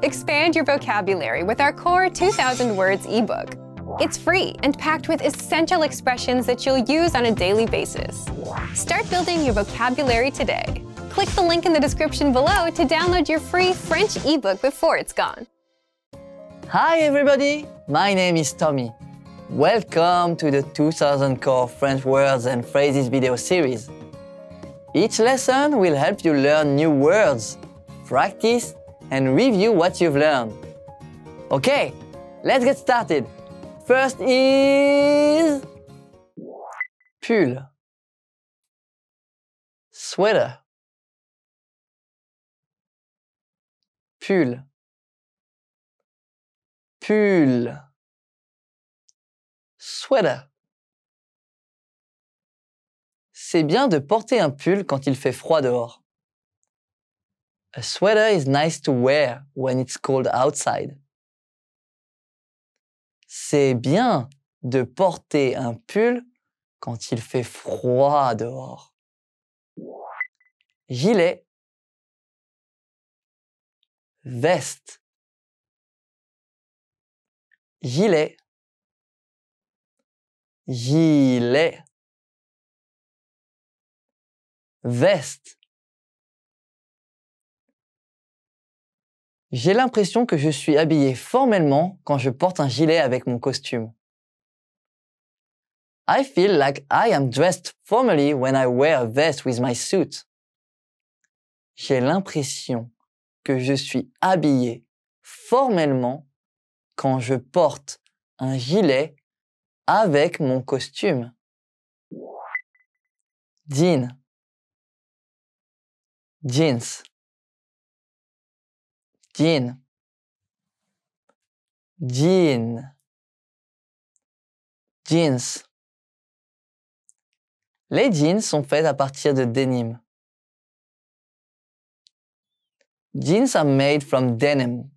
Expand your vocabulary with our Core 2000 Words ebook. It's free and packed with essential expressions that you'll use on a daily basis. Start building your vocabulary today. Click the link in the description below to download your free French ebook before it's gone. Hi everybody, my name is Tommy. Welcome to the 2000 Core French Words and Phrases video series. Each lesson will help you learn new words, practice, and review what you've learned. Okay, let's get started. First is pull, sweater, pull, pull, sweater. C'est bien de porter un pull quand il fait froid dehors. A sweater is nice to wear when it's cold outside. C'est bien de porter un pull quand il fait froid dehors. Gilet, veste, gilet, gilet, veste. J'ai l'impression que je suis habillé formellement quand je porte un gilet avec mon costume. I feel like I am dressed formally when I wear a vest with my suit. J'ai l'impression que je suis habillé formellement quand je porte un gilet avec mon costume. Jean, jeans, jean, jean, jeans. Les jeans sont faits à partir de denim. Jeans are made from denim.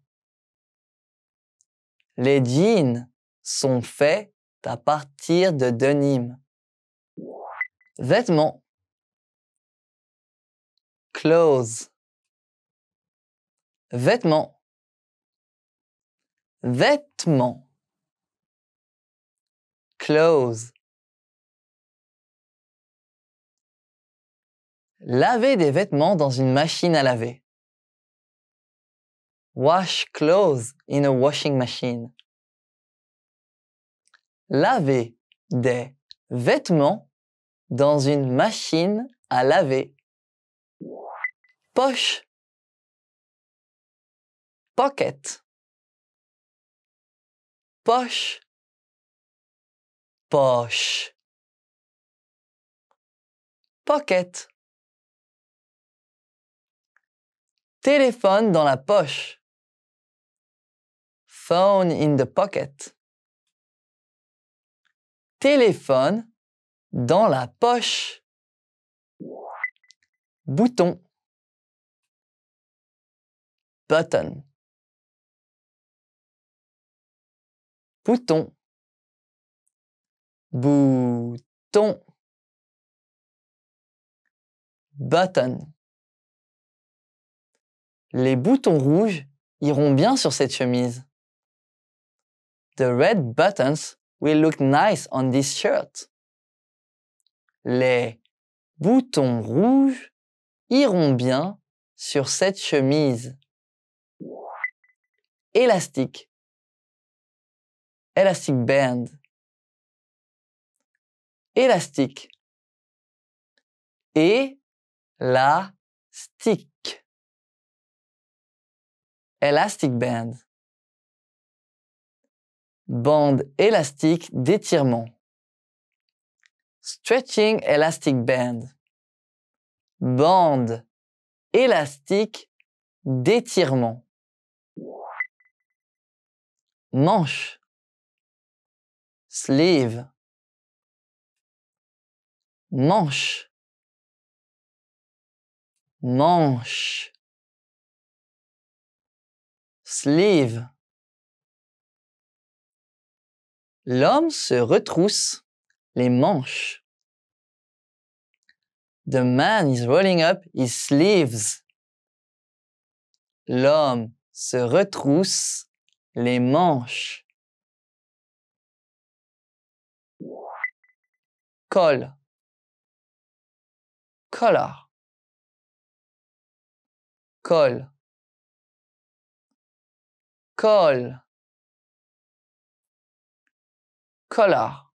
Les jeans sont faits à partir de denim. Vêtements. Clothes. Vêtements. Vêtements. Clothes. Laver des vêtements dans une machine à laver. Wash clothes in a washing machine. Laver des vêtements dans une machine à laver. Poche. Pocket. Poche. Poche. Pocket. Téléphone dans la poche. Phone in the pocket. Téléphone dans la poche. Bouton. Button. Bouton. Bouton. Button. Les boutons rouges iront bien sur cette chemise. The red buttons will look nice on this shirt. Les boutons rouges iront bien sur cette chemise. Élastique. Elastic band. Élastique. Élastique. Elastic band. Bande élastique d'étirement. Stretching elastic band. Bande élastique d'étirement. Manche. Sleeve. Manche. Manche. Sleeve. L'homme se retrousse les manches. The man is rolling up his sleeves. L'homme se retrousse les manches. Col. Collar. Col. Col. Collar.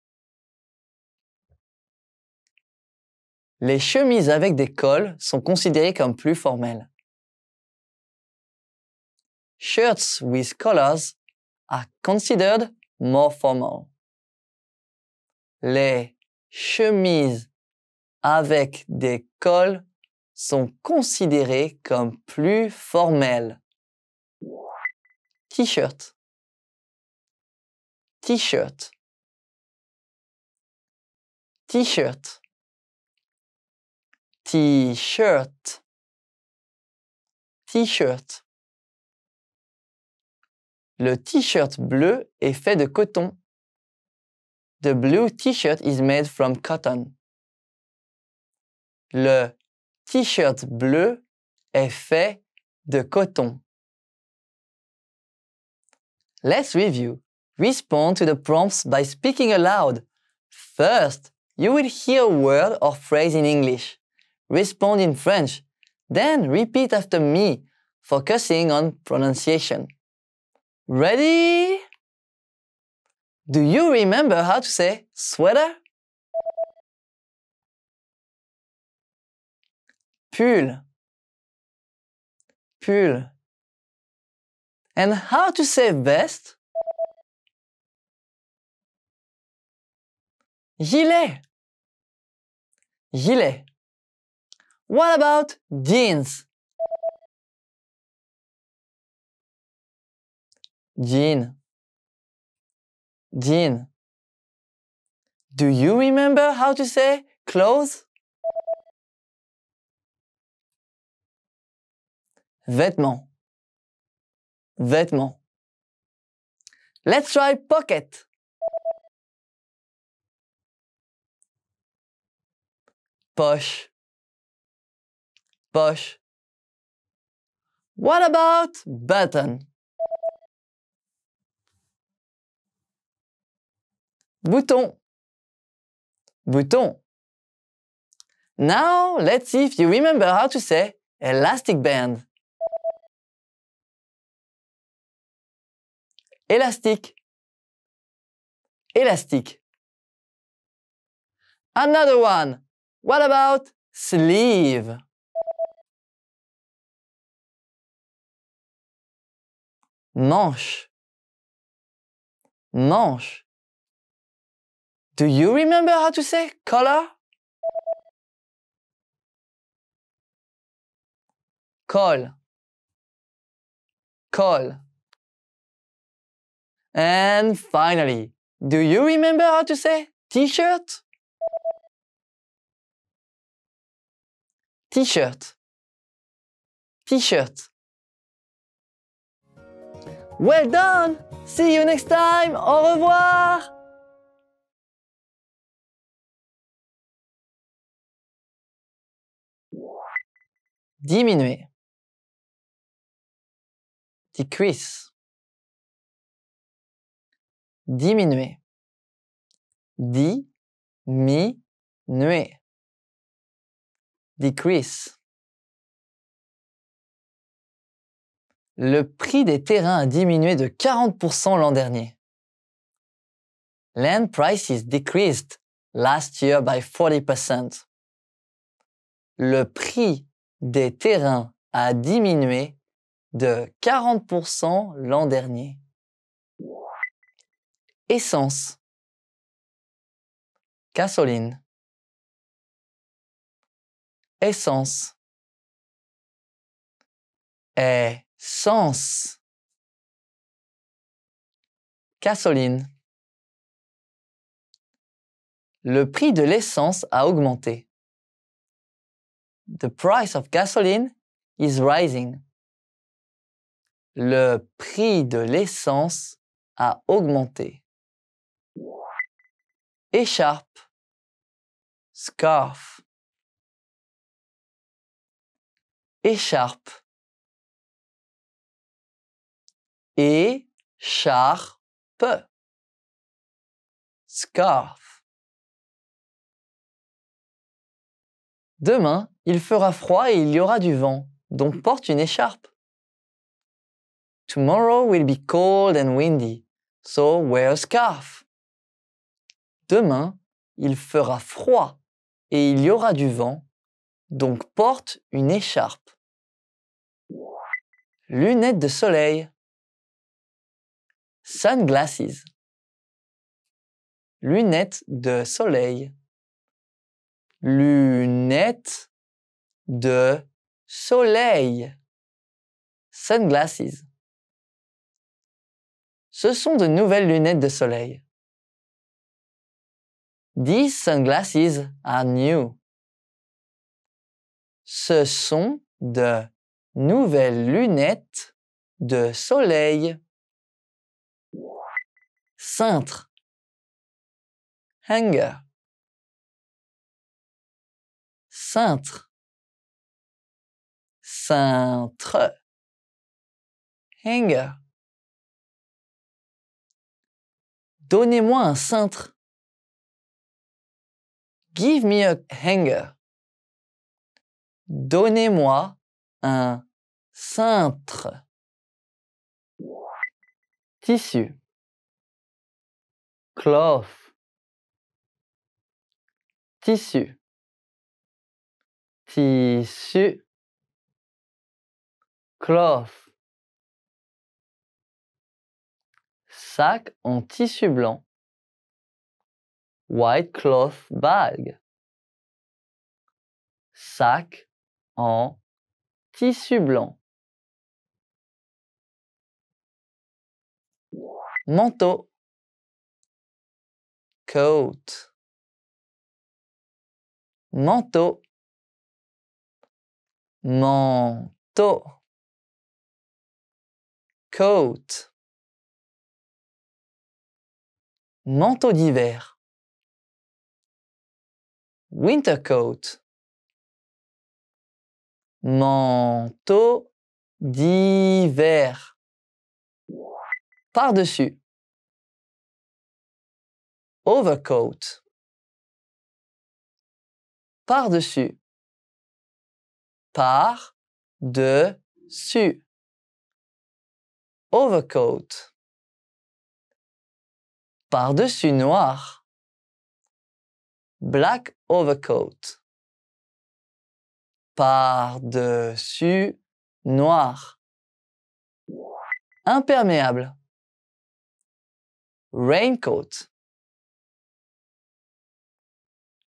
Les chemises avec des cols sont considérées comme plus formelles. Shirts with collars are considered more formal. Les chemises avec des cols sont considérées comme plus formelles. T-shirt. T-shirt. T-shirt. T-shirt. T-shirt. Le t-shirt bleu est fait de coton. The blue t-shirt is made from cotton. Le t-shirt bleu est fait de coton. Let's review. Respond to the prompts by speaking aloud. First, you will hear a word or phrase in English. Respond in French. Then repeat after me, focusing on pronunciation. Ready? Do you remember how to say sweater? Pull. Pull. And how to say vest? Gilet. Gilet. What about jeans? Jean. Jean. Do you remember how to say clothes? Vêtements. Vêtements. Let's try pocket. Poche. Poche. What about button? Bouton. Bouton. Now, let's see if you remember how to say elastic band. Élastique. Élastique. Another one. What about sleeve? Manche. Manche. Do you remember how to say collar? Col. Col. And finally, do you remember how to say t-shirt? T-shirt. T-shirt. Well done! See you next time! Au revoir! Diminuer. Decrease. Diminuer. Diminuer. Decrease. Le prix des terrains a diminué de 40% l'an dernier. Land prices decreased last year by 40%. Le prix des terrains a diminué de 40% l'an dernier. Essence. Gasoline. Essence. Essence. Gasoline. Le prix de l'essence a augmenté. The price of gasoline is rising. Le prix de l'essence a augmenté. Écharpe. Scarf. Écharpe. Écharpe. Scarf. Demain, il fera froid et il y aura du vent, donc porte une écharpe. Tomorrow will be cold and windy, so wear a scarf. Demain, il fera froid et il y aura du vent, donc porte une écharpe. Lunettes de soleil. Sunglasses. Lunettes de soleil. Lunettes de soleil. Sunglasses. Ce sont de nouvelles lunettes de soleil. These sunglasses are new. Ce sont de nouvelles lunettes de soleil. Cintre. Hanger. Cintre. Cintre. Hanger. Donnez-moi un cintre. Give me a hanger. Donnez-moi un cintre. Tissu. Cloth. Tissu. Tissu. Cloth. Sac en tissu blanc. White cloth bag. Sac en tissu blanc. Manteau. Coat. Manteau. Manteau. Coat. Manteau d'hiver. Winter coat. Manteau d'hiver. Par-dessus. Overcoat. Par-dessus. Par-dessus. Overcoat. Par-dessus noir. Black overcoat. Par-dessus noir. Imperméable. Raincoat.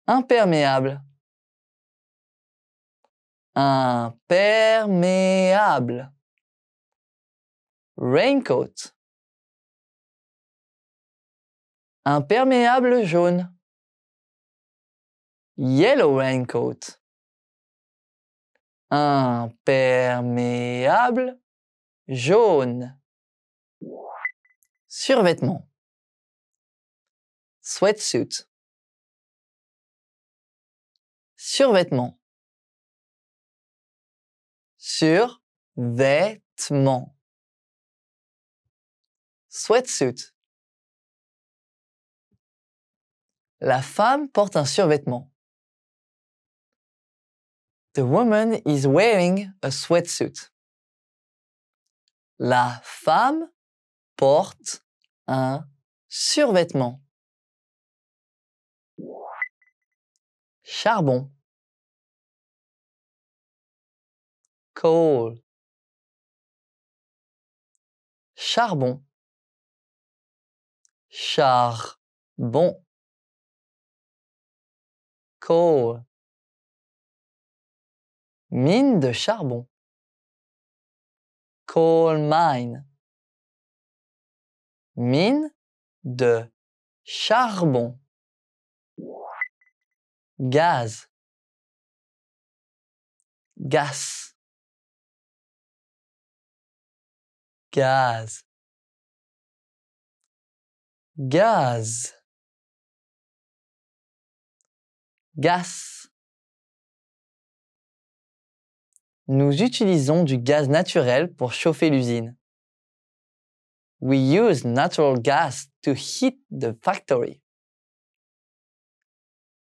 Imperméable. Imperméable. Raincoat. Imperméable jaune. Yellow raincoat. Imperméable jaune. Survêtement. Sweatsuit. Survêtement. Survêtement. Sweatsuit. La femme porte un survêtement. The woman is wearing a sweatsuit. La femme porte un survêtement. Charbon. Coal. Charbon. Charbon. Coal. Mine de charbon. Coal mine. Mine de charbon. Gaz. Gas. Gaz. Gaz. Gas. Nous utilisons du gaz naturel pour chauffer l'usine. We use natural gas to heat the factory.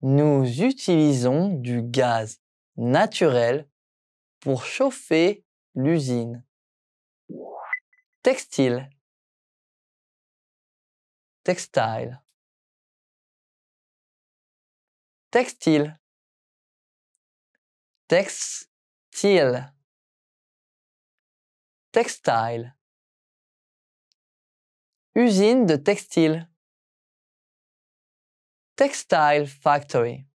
Nous utilisons du gaz naturel pour chauffer l'usine. Textile. Textile. Textile. Textile. Textile. Usine de textile. Textile factory.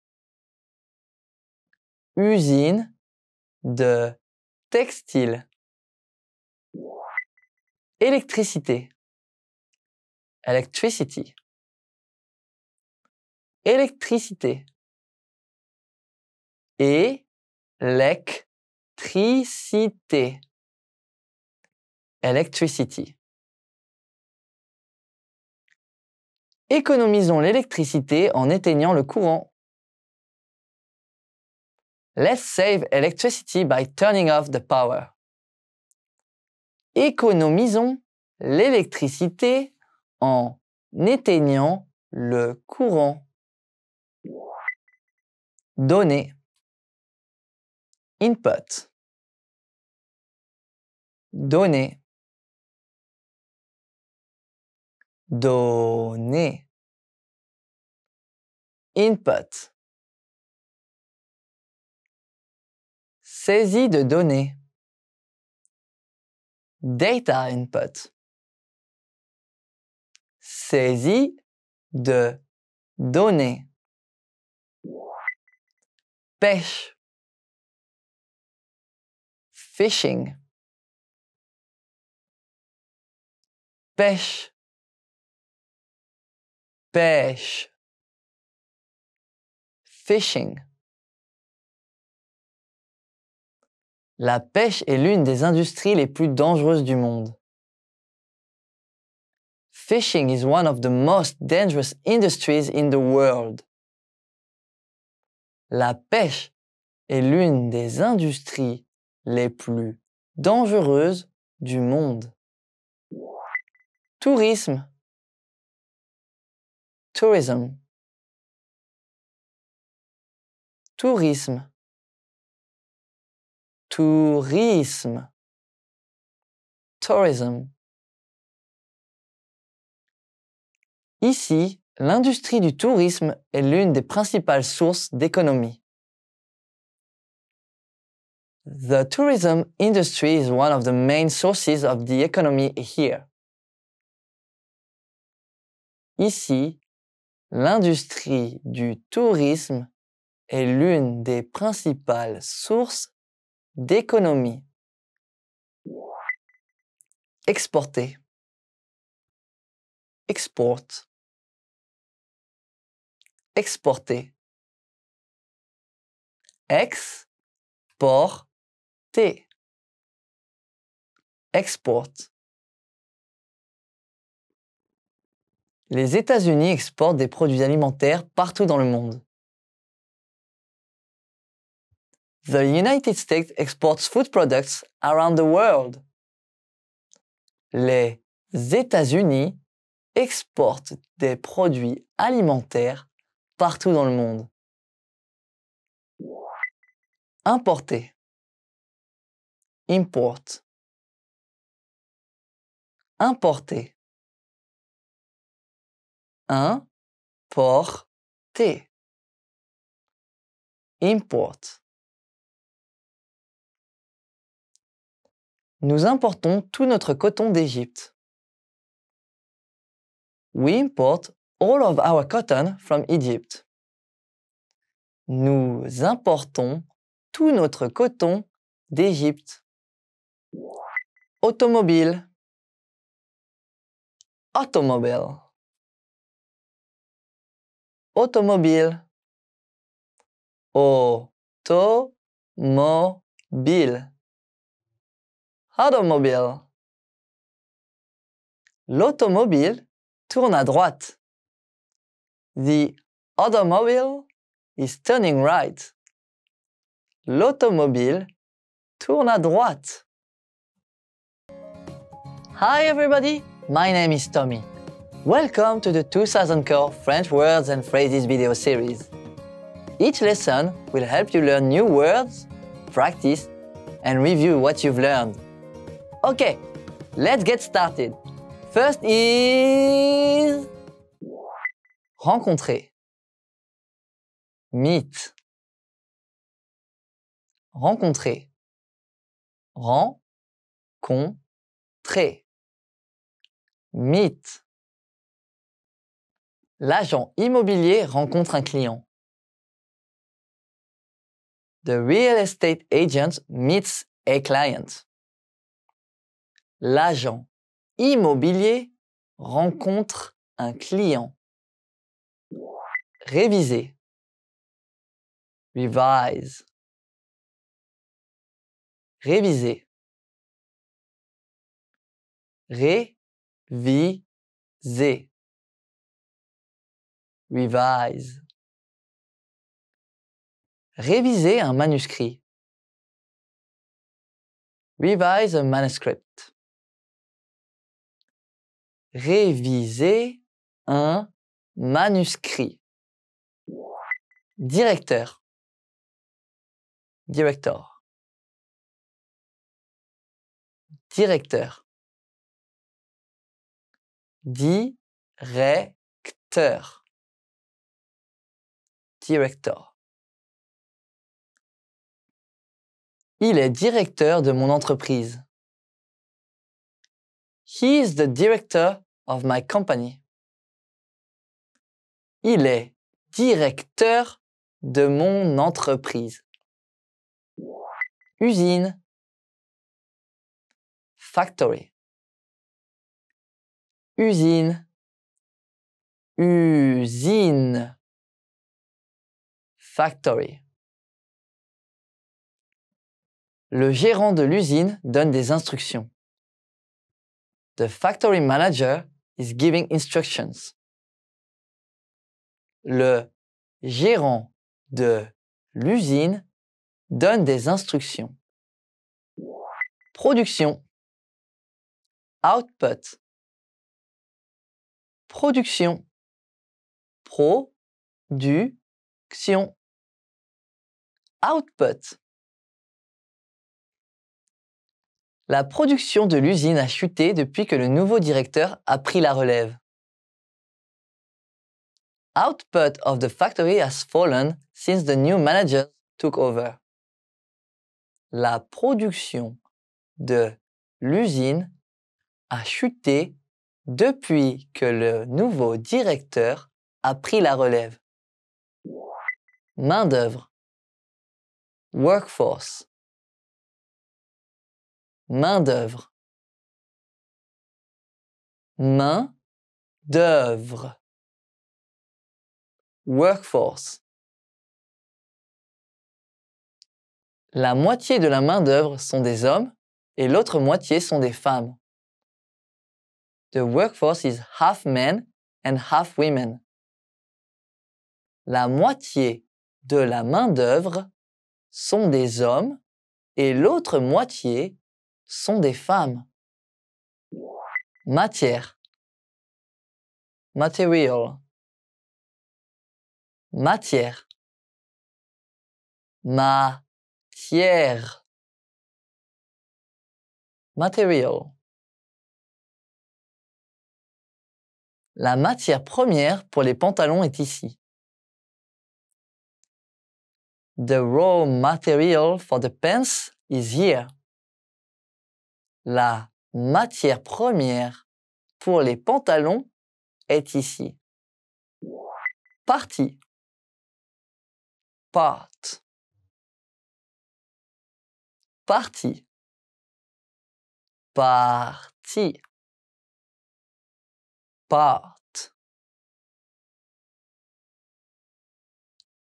Usine de textile. Électricité. Electricity. Électricité. Électricité. Electricity. Économisons l'électricité en éteignant le courant. Let's save electricity by turning off the power. Économisons l'électricité en éteignant le courant. Donner. Input. Donner. Donner. Input. Saisie de données. Data input. Saisie de données. Pêche. Fishing. Pêche. Pêche. Fishing. La pêche est l'une des industries les plus dangereuses du monde. Fishing is one of the most dangerous industries in the world. La pêche est l'une des industries les plus dangereuses du monde. Tourisme. Tourism. Tourisme. Tourisme. Tourism. Ici, l'industrie du tourisme est l'une des principales sources d'économie. The tourism industry is one of the main sources of the economy here. Ici, l'industrie du tourisme est l'une des principales sources d'économie. Exporter. Export. Exporter. Exporter. Export. Les États-Unis exportent des produits alimentaires partout dans le monde. The United States exports food products around the world. Les États-Unis exportent des produits alimentaires partout dans le monde. Importer. Import. Importer. Importer. Import. Nous importons tout notre coton d'Égypte. We import all of our cotton from Egypt. Nous importons tout notre coton d'Égypte. Automobile. Automobile. Automobile. Automobile. Automobile. L'automobile tourne à droite. The automobile is turning right. L'automobile tourne à droite. Hi everybody! my name is Tommy. Welcome to the 2000 Core French Words and Phrases video series. Each lesson will help you learn new words, practice, and review what you've learned. Okay, let's get started. First is rencontrer. Meet. Rencontrer. Rencontrer. Meet. L'agent immobilier rencontre un client. The real estate agent meets a client. L'agent immobilier rencontre un client. Réviser. Revise. Réviser. Réviser. Revise. Réviser un manuscrit. Revise a manuscript. Réviser un manuscrit. Directeur. Director. Directeur. Directeur. Director. Il est directeur de mon entreprise. He is the director of my company. Il est directeur de mon entreprise. Usine. Factory. Usine. Usine. Factory. Le gérant de l'usine donne des instructions. The factory manager is giving instructions. Le gérant de l'usine donne des instructions. Production. Output. Production. Production. Output. La production de l'usine a chuté depuis que le nouveau directeur a pris la relève. Output of the factory has fallen since the new manager took over. La production de l'usine a chuté depuis que le nouveau directeur a pris la relève. Main-d'œuvre. Workforce. Main-d'œuvre. Main-d'œuvre. Workforce. La moitié de la main-d'œuvre sont des hommes et l'autre moitié sont des femmes. The workforce is half men and half women. La moitié de la main-d'œuvre sont des hommes et l'autre moitié sont des femmes. Matière. Material. Matière. Matière. Material. La matière première pour les pantalons est ici. The raw material for the pants is here. La matière première pour les pantalons est ici. Partie. Part. Partie. Partie. Part.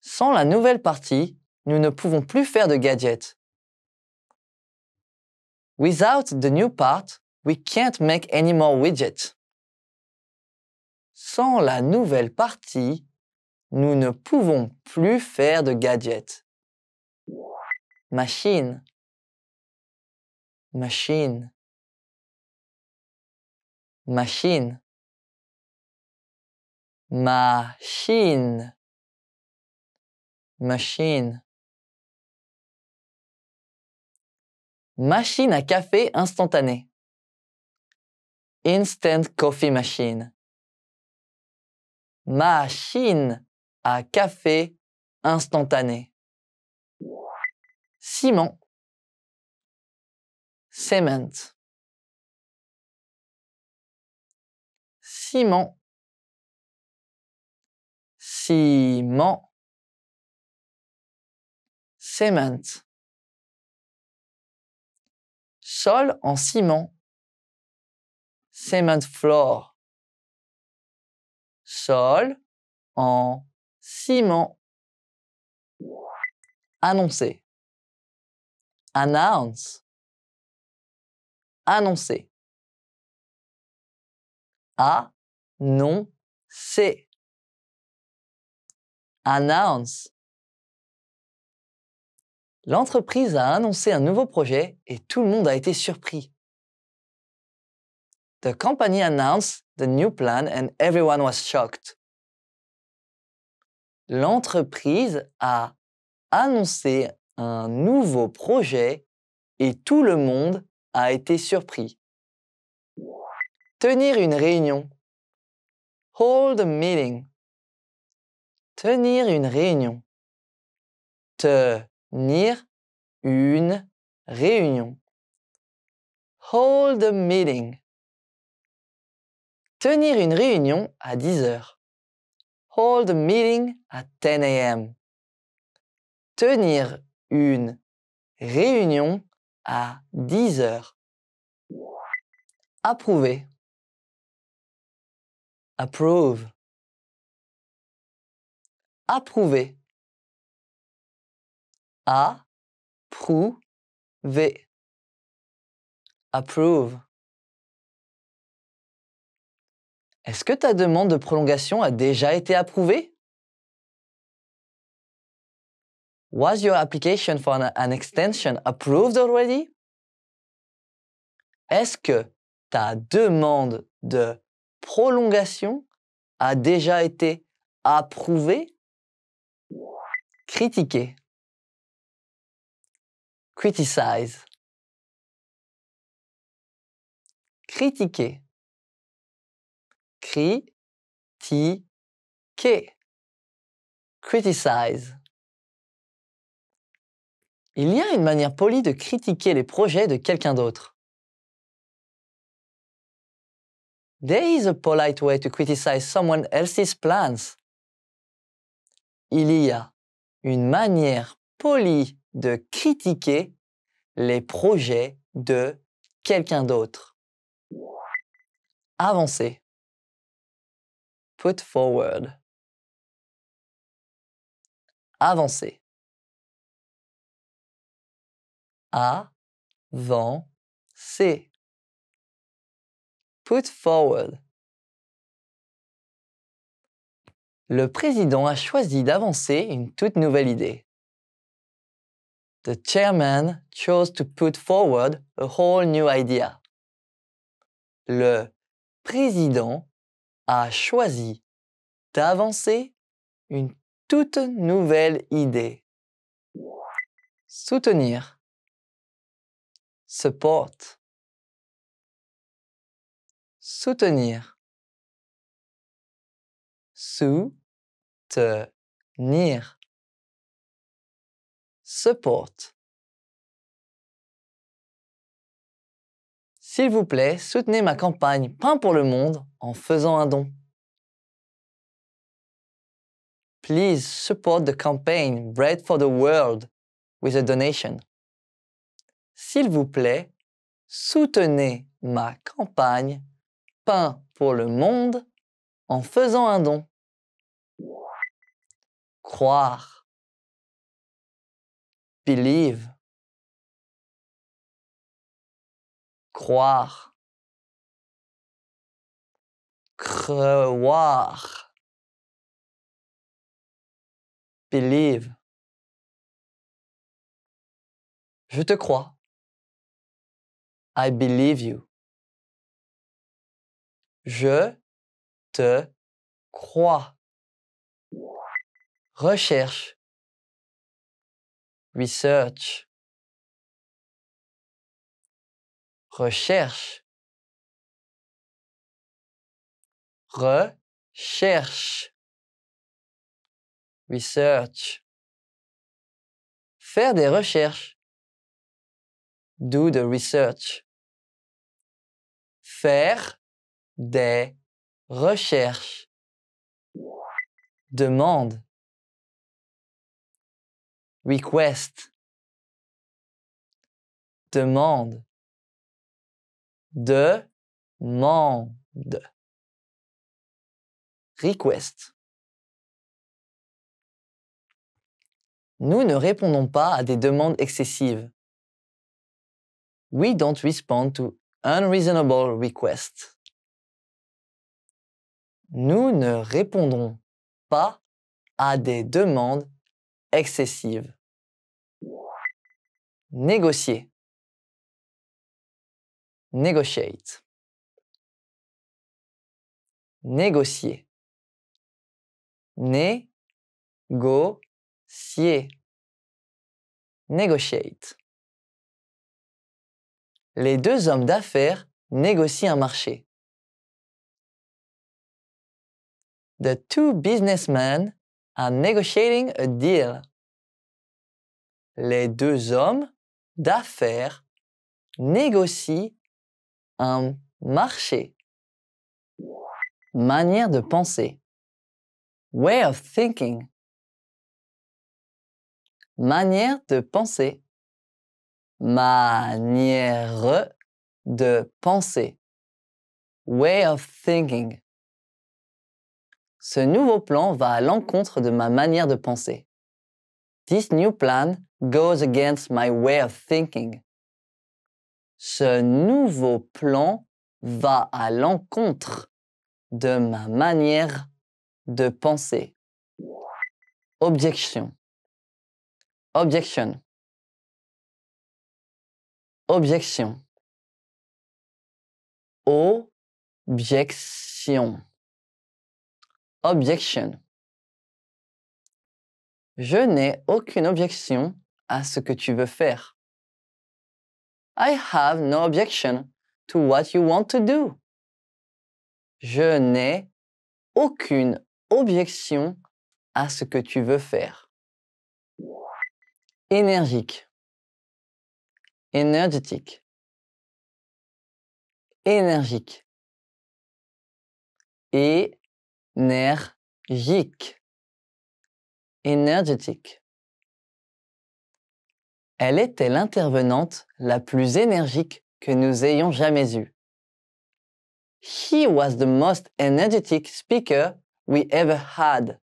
Sans la nouvelle partie, nous ne pouvons plus faire de gadgets. Without the new part, we can't make any more widgets. Sans la nouvelle partie, nous ne pouvons plus faire de gadgets. Machine. Machine. machine, machine, machine. Machine à café instantané. Instant coffee machine. Machine à café instantané. Ciment. Cement. Ciment. Ciment. Cement. Sol en ciment. Cement floor. Sol en ciment. Annoncer. Announce. Annoncer. Annoncer. Announce. L'entreprise a annoncé un nouveau projet et tout le monde a été surpris. The company announced the new plan and everyone was shocked. L'entreprise a annoncé un nouveau projet et tout le monde a été surpris. Tenir une réunion. Hold a meeting. Tenir une réunion. Tenir une réunion. Hold a meeting. Tenir une réunion à 10 heures. Hold a meeting at 10 a.m. Tenir une réunion à 10 heures. Approuver. Approve. Approuver. Approuver. Approve. Est-ce que ta demande de prolongation a déjà été approuvée? Was your application for an extension approved already? Est-ce que ta demande de prolongation a déjà été approuvée? Critiquer. Criticize. Critiquer. Critiquer. Criticize. Il y a une manière polie de critiquer les projets de quelqu'un d'autre. There is a polite way to criticize someone else's plans. Il y a une manière polie de critiquer les projets de quelqu'un d'autre. Avancer. Put forward. Avancer. Avancer. Put forward. Le président a choisi d'avancer une toute nouvelle idée. The chairman chose to put forward a whole new idea. Le président a choisi d'avancer une toute nouvelle idée. Soutenir. Support. Soutenir. Soutenir. Support. S'il vous plaît, soutenez ma campagne Pain pour le monde en faisant un don. Please support the campaign Bread for the World with a donation. S'il vous plaît, soutenez ma campagne Pain pour le monde en faisant un don. Croire. Believe. Croire. Croire. Believe. Je te crois. I believe you. Je te crois. Recherche. Research. Recherche. Recherche. Research. Faire des recherches. Do the research. Faire des recherches. Demande. Request. Demande. Demande. Request. Nous ne répondons pas à des demandes excessives. We don't respond to unreasonable requests. Nous ne répondrons pas à des demandes excessives. Négocier. Negotiate. Négocier. Négocier. Negotiate. Les deux hommes d'affaires négocient un marché. The two businessmen are negotiating a deal. Les deux hommes d'affaires négocient un marché. Manière de penser. Way of thinking. Manière de penser. Manière de penser. Way of thinking. Ce nouveau plan va à l'encontre de ma manière de penser. This new plan goes against my way of thinking. Ce nouveau plan va à l'encontre de ma manière de penser. Objection. Objection. Objection. Objection. Objection. Je n'ai aucune objection à ce que tu veux faire. I have no objection to what you want to do. Je n'ai aucune objection à ce que tu veux faire. Énergique. Énergétique. Énergique. Énergique. Énergétique. Elle était l'intervenante la plus énergique que nous ayons jamais eue. He was the most energetic speaker we ever had.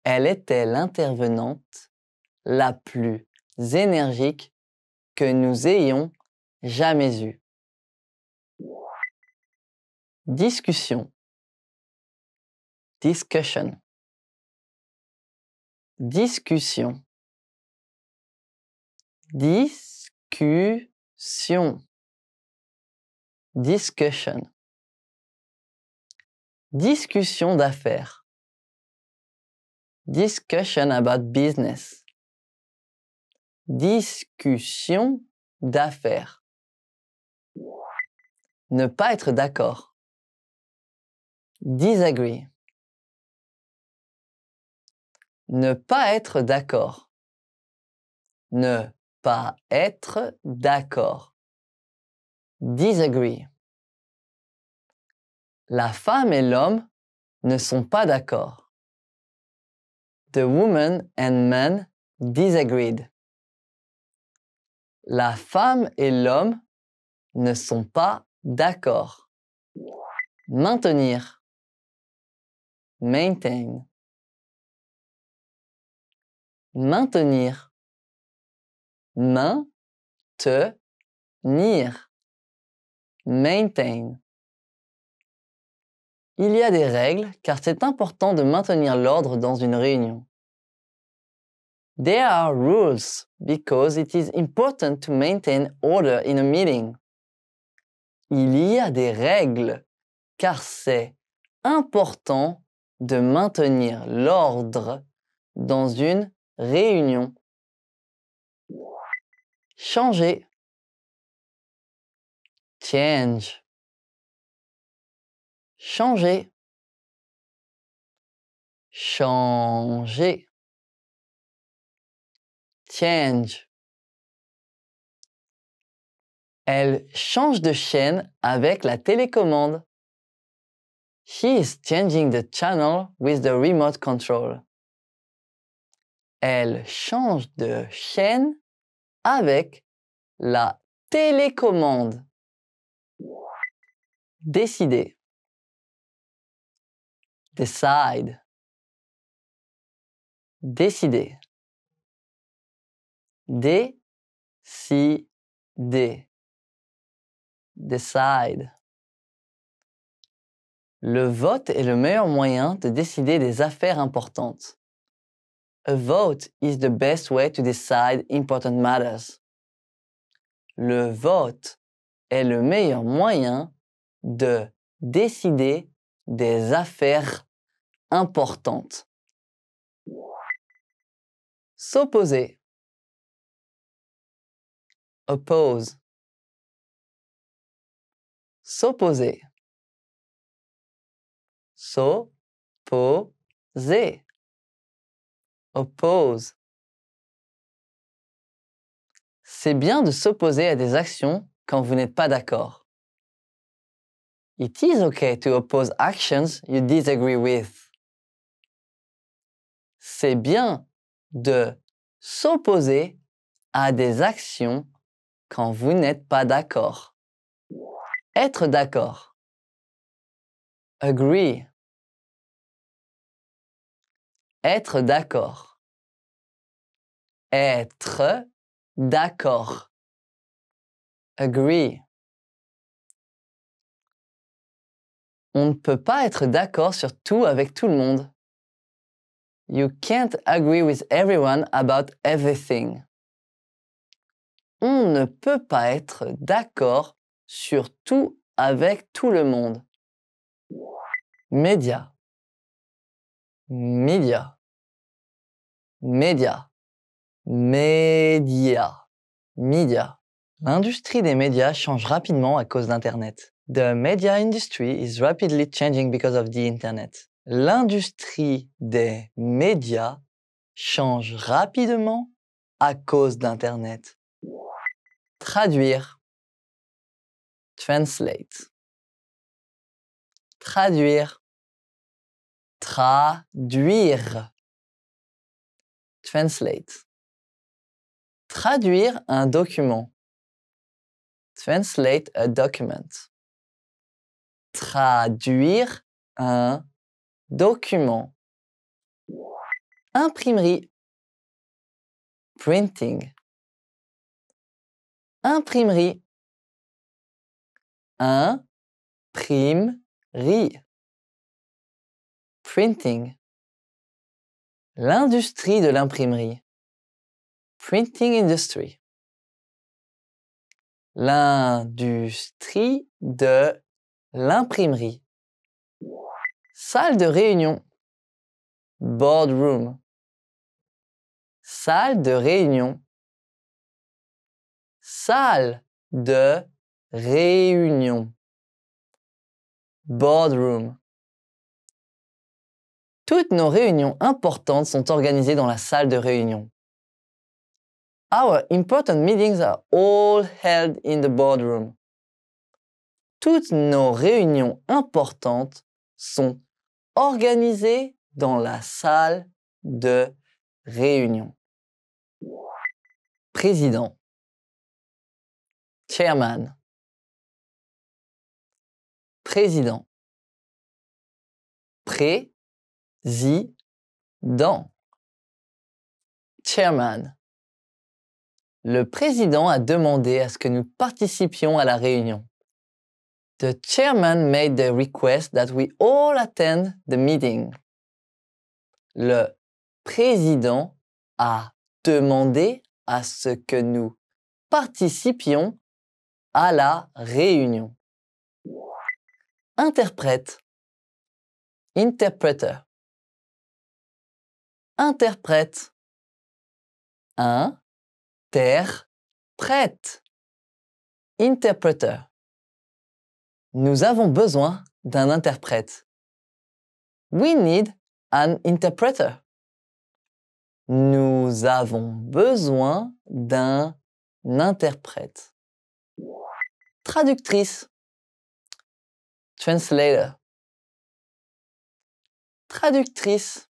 Elle était l'intervenante la plus énergique que nous ayons jamais eue. Discussion. Discussion. Discussion. Discussion. Discussion. Discussion d'affaires. Discussion about business. Discussion d'affaires. Ne pas être d'accord. Disagree. Ne pas être d'accord. Ne pas être d'accord. Disagree. La femme et l'homme ne sont pas d'accord. The woman and man disagreed. La femme et l'homme ne sont pas d'accord. Maintenir. Maintain. Maintenir. Maintenir. Maintain. Il y a des règles car c'est important de maintenir l'ordre dans une réunion. There are rules because it is important to maintain order in a meeting. Il y a des règles car c'est important de maintenir l'ordre dans une réunion. Changer. Change. Changer. Changer. Change. Elle change de chaîne avec la télécommande. She is changing the channel with the remote control. Elle change de chaîne avec la télécommande. Décider. Decide. Décider. Décider. Decide. Le vote est le meilleur moyen de décider des affaires importantes. A vote is the best way to decide important matters. Le vote est le meilleur moyen de décider des affaires importantes. S'opposer. Oppose. S'opposer. S'opposer. Oppose. C'est bien de s'opposer à des actions quand vous n'êtes pas d'accord. It is okay to oppose actions you disagree with. C'est bien de s'opposer à des actions quand vous n'êtes pas d'accord. Être d'accord. Agree. Être d'accord. Être d'accord. Agree. On ne peut pas être d'accord sur tout avec tout le monde. You can't agree with everyone about everything. On ne peut pas être d'accord sur tout avec tout le monde. Média. Média. Média. Média. Média. L'industrie des médias change rapidement à cause d'Internet. The media industry is rapidly changing because of the Internet. L'industrie des médias change rapidement à cause d'Internet. Traduire. Translate. Traduire. Traduire. Translate. Traduire un document. Translate a document. Traduire un document. Imprimerie. Printing. Imprimerie. Imprimerie. Printing. L'industrie de l'imprimerie. Printing industry. L'industrie de l'imprimerie. Salle de réunion. Boardroom. Salle de réunion. Salle de réunion. Boardroom. Toutes nos réunions importantes sont organisées dans la salle de réunion. Our important meetings are all held in the boardroom. Toutes nos réunions importantes sont organisées dans la salle de réunion. Président. Chairman. Président. Président. Chairman. Le président a demandé à ce que nous participions à la réunion. The chairman made the request that we all attend the meeting. Le président a demandé à ce que nous participions à la réunion. Interprète. Interpreter. Interprète. Interprète. Interpreter. Nous avons besoin d'un interprète. We need an interpreter. Nous avons besoin d'un interprète. Traductrice. Translator. Traductrice.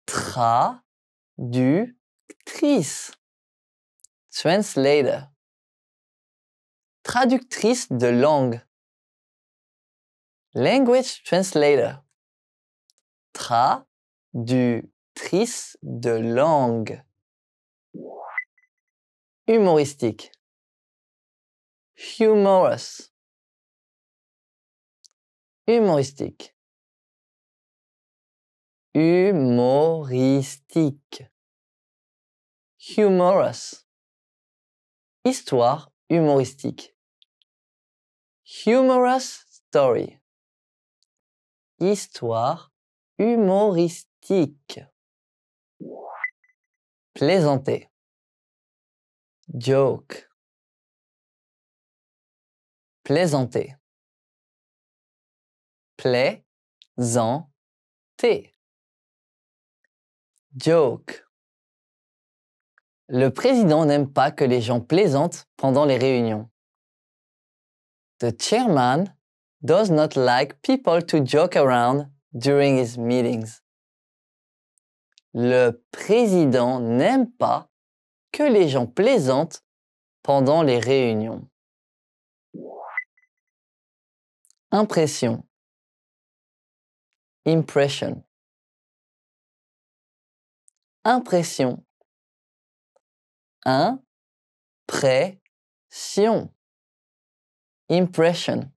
Traductrice. Translator. Traductrice de langue. Language translator. Traductrice de langue. Humoristique. Humorous. Humoristique. Humoristique. Humorous. Histoire humoristique. Humorous story. Histoire humoristique. Plaisanter. Joke. Plaisanter. Plaisanter. Joke. Le président n'aime pas que les gens plaisantent pendant les réunions. The chairman does not like people to joke around during his meetings. Le président n'aime pas que les gens plaisantent pendant les réunions. Impression. Impression. Impression. Impression. Impression.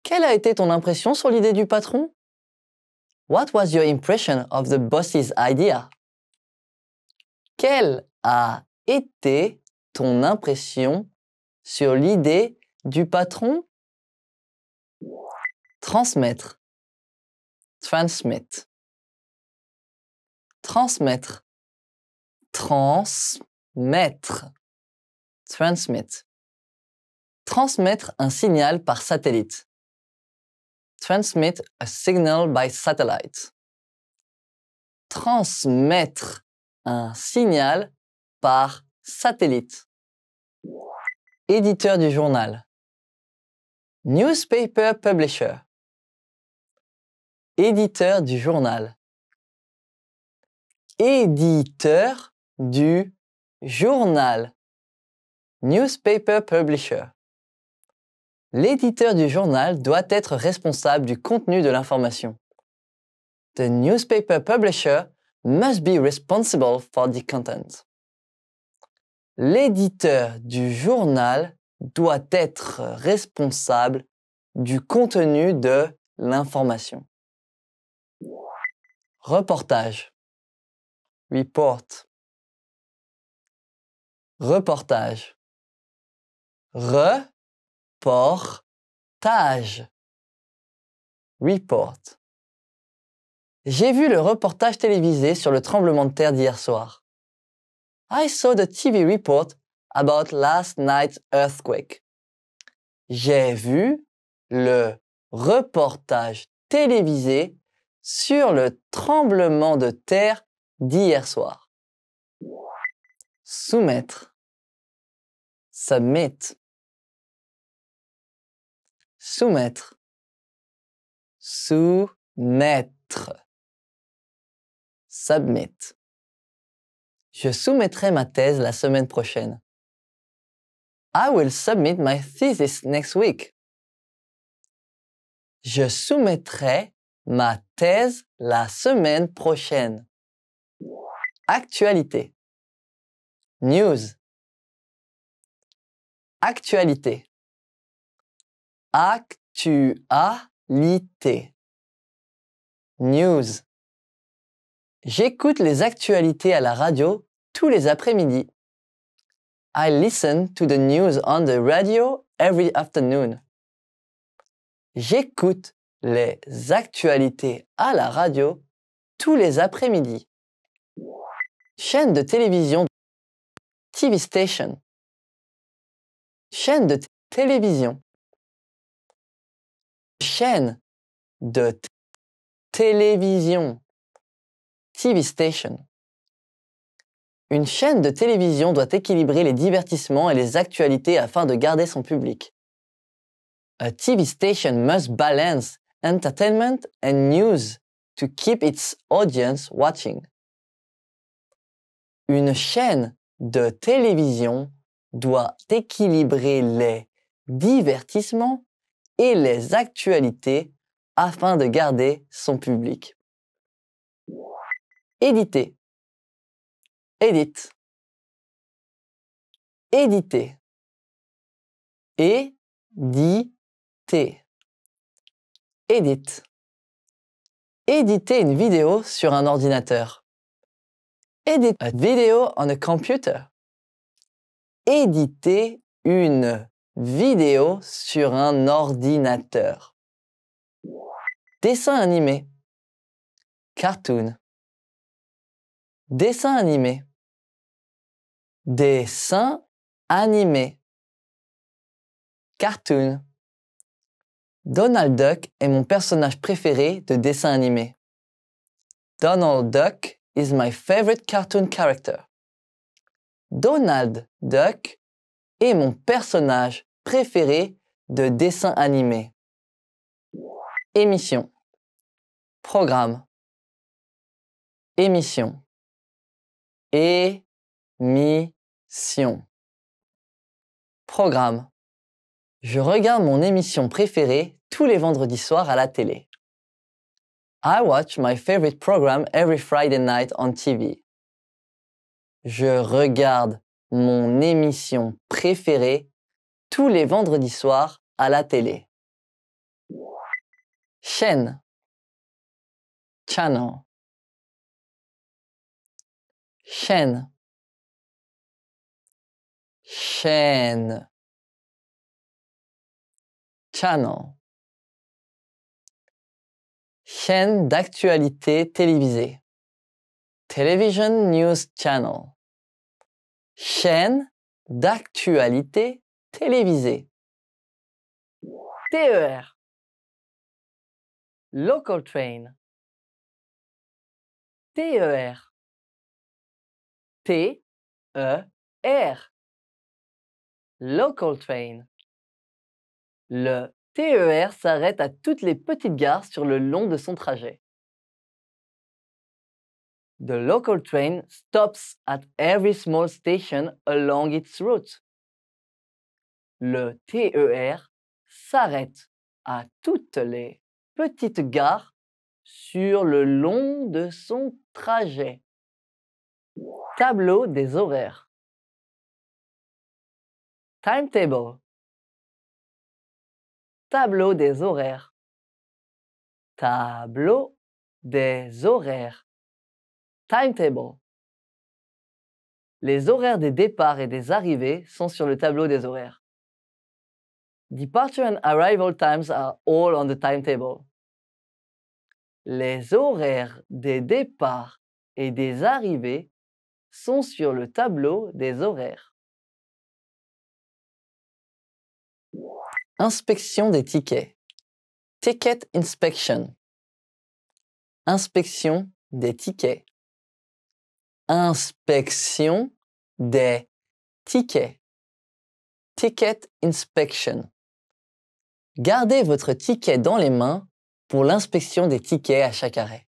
Quelle a été ton impression sur l'idée du patron? What was your impression of the boss's idea? Quelle a été ton impression sur l'idée du patron? Transmettre. Transmit. Transmettre. Transmettre. Transmit. Transmettre un signal par satellite. Transmit a signal by satellite. Transmettre un signal par satellite. Éditeur du journal. Newspaper publisher. Éditeur du journal. Éditeur du journal. Newspaper publisher. L'éditeur du journal doit être responsable du contenu de l'information. The newspaper publisher must be responsible for the content. L'éditeur du journal doit être responsable du contenu de l'information. Reportage. Report. Reportage. Reportage. Report. J'ai vu le reportage télévisé sur le tremblement de terre d'hier soir. I saw the TV report about last night's earthquake. J'ai vu le reportage télévisé sur le tremblement de terre d'hier soir. Soumettre. Submit. Soumettre. Soumettre. Submit. Je soumettrai ma thèse la semaine prochaine. I will submit my thesis next week. Je soumettrai ma thèse la semaine prochaine. Actualité. News. Actualité. Actualité. News. J'écoute les actualités à la radio tous les après-midi. I listen to the news on the radio every afternoon. J'écoute les actualités à la radio tous les après-midi. Chaîne de télévision, TV station. Chaîne de télévision. Chaîne de télévision, TV station. Une chaîne de télévision doit équilibrer les divertissements et les actualités afin de garder son public. A TV station must balance entertainment and news to keep its audience watching. Une chaîne de télévision doit équilibrer les divertissements et les actualités afin de garder son public. Éditer. Edit. Éditer. Éditer. Edit. Éditer une vidéo sur un ordinateur. Edit a video on a computer. Éditer une vidéo sur un ordinateur. Dessin animé. Cartoon. Dessin animé. Dessin animé. Cartoon. Donald Duck est mon personnage préféré de dessin animé. Donald Duck is my favorite cartoon character. Donald Duck est mon personnage préféré de dessin animé. Émission. Programme. Émission. Émission. Programme. Je regarde mon émission préférée tous les vendredis soirs à la télé. I watch my favorite program every Friday night on TV. Je regarde mon émission préférée tous les vendredis soirs à la télé. Chaîne. Channel. Chaîne. Chaîne. Channel. Chaîne d'actualité télévisée. Television News Channel. Chaîne d'actualité télévisée. TER. Local train. TER. T-E-R. Local train. Le TER s'arrête à toutes les petites gares sur le long de son trajet. The local train stops at every small station along its route. Le TER s'arrête à toutes les petites gares sur le long de son trajet. Tableau des horaires. Timetable. Tableau des horaires. Tableau des horaires. Timetable. Les horaires des départs et des arrivées sont sur le tableau des horaires. Departure and arrival times are all on the timetable. Les horaires des départs et des arrivées sont sur le tableau des horaires. Inspection des tickets. Ticket inspection. Inspection des tickets. Inspection des tickets. Ticket inspection. Gardez votre ticket dans les mains pour l'inspection des tickets à chaque arrêt.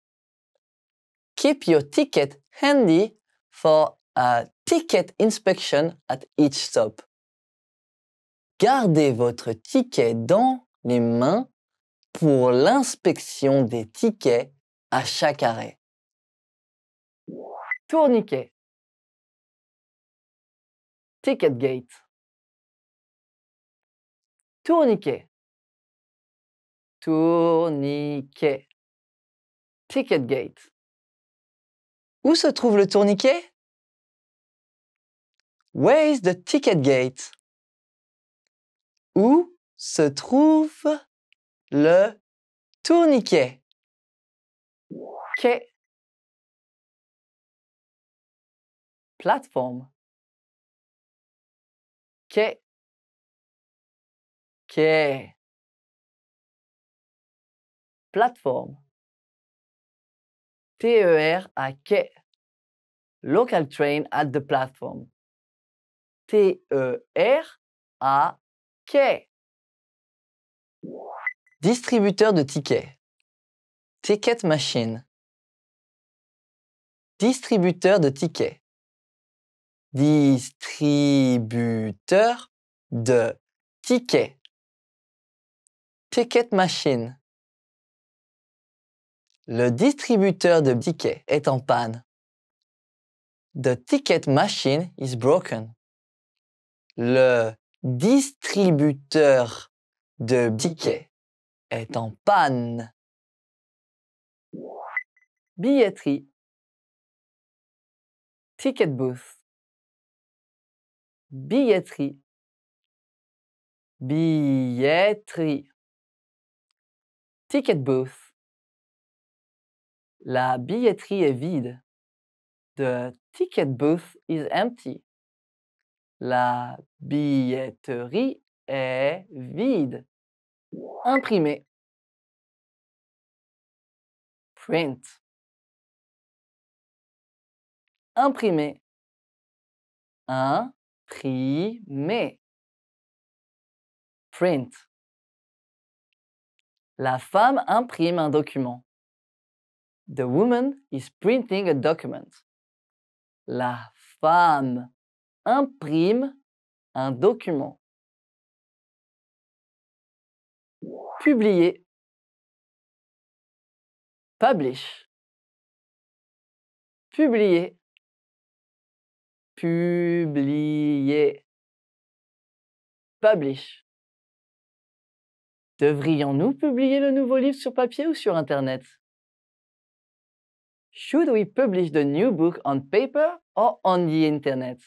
Keep your ticket handy for a ticket inspection at each stop. Gardez votre ticket dans les mains pour l'inspection des tickets à chaque arrêt. Tourniquet. Ticket gate. Tourniquet. Tourniquet. Ticket gate. Où se trouve le tourniquet? Where is the ticket gate? Où se trouve Le tourniquet. Quai. Plateforme. Quai. Quai. Plateforme. TER à quai. Local train at the platform. TER à quai. Distributeur de tickets. Ticket machine. Distributeur de tickets. Distributeur de tickets. Ticket machine. Le distributeur de tickets est en panne. The ticket machine is broken. Le distributeur de tickets est en panne. Billetterie. Ticket booth. Billetterie. Billetterie. Ticket booth. La billetterie est vide. The ticket booth is empty. La billetterie est vide. Imprimer. Print. Imprimer. Imprimer. Print. La femme imprime un document. The woman is printing a document. La femme imprime un document. Publier. Publish. Publier. Publier. Publish. Devrions-nous publier le nouveau livre sur papier ou sur Internet? Should we publish the new book on paper or on the Internet?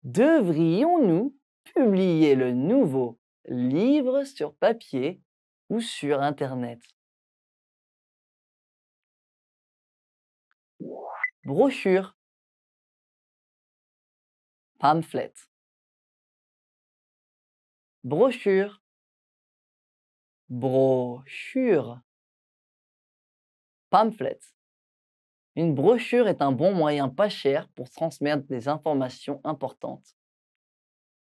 Devrions-nous publier le nouveau livre sur papier ou sur Internet? Brochure. Pamphlet. Brochure. Brochure. Pamphlet. Une brochure est un bon moyen pas cher pour transmettre des informations importantes.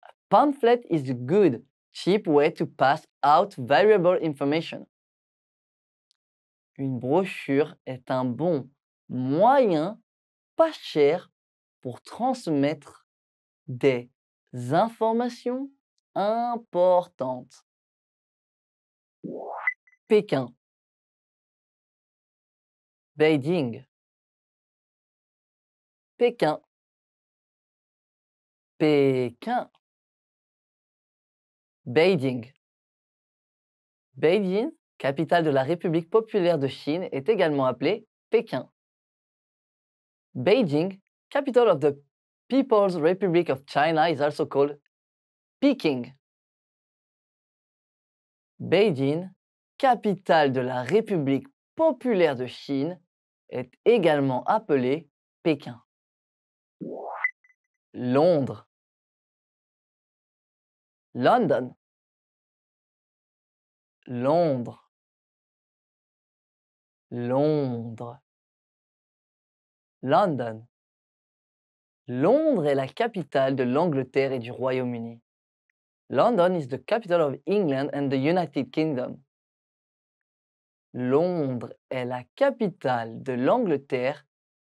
A pamphlet is a good, cheap way to pass out valuable information. Une brochure est un bon moyen pas cher pour transmettre des informations importantes. Pékin. Beijing. Pékin. Pékin. Beijing. Beijing, capitale de la République populaire de Chine, est également appelée Pékin. Beijing, capital of the People's Republic of China, is also called Peking. Beijing, capitale de la République populaire de Chine, est également appelée Pékin. Londres. London. Londres. Londres. London. Londres est la capitale de l'Angleterre et du Royaume-Uni. London is the capital of England and the United Kingdom. Londres est la capitale de l'Angleterre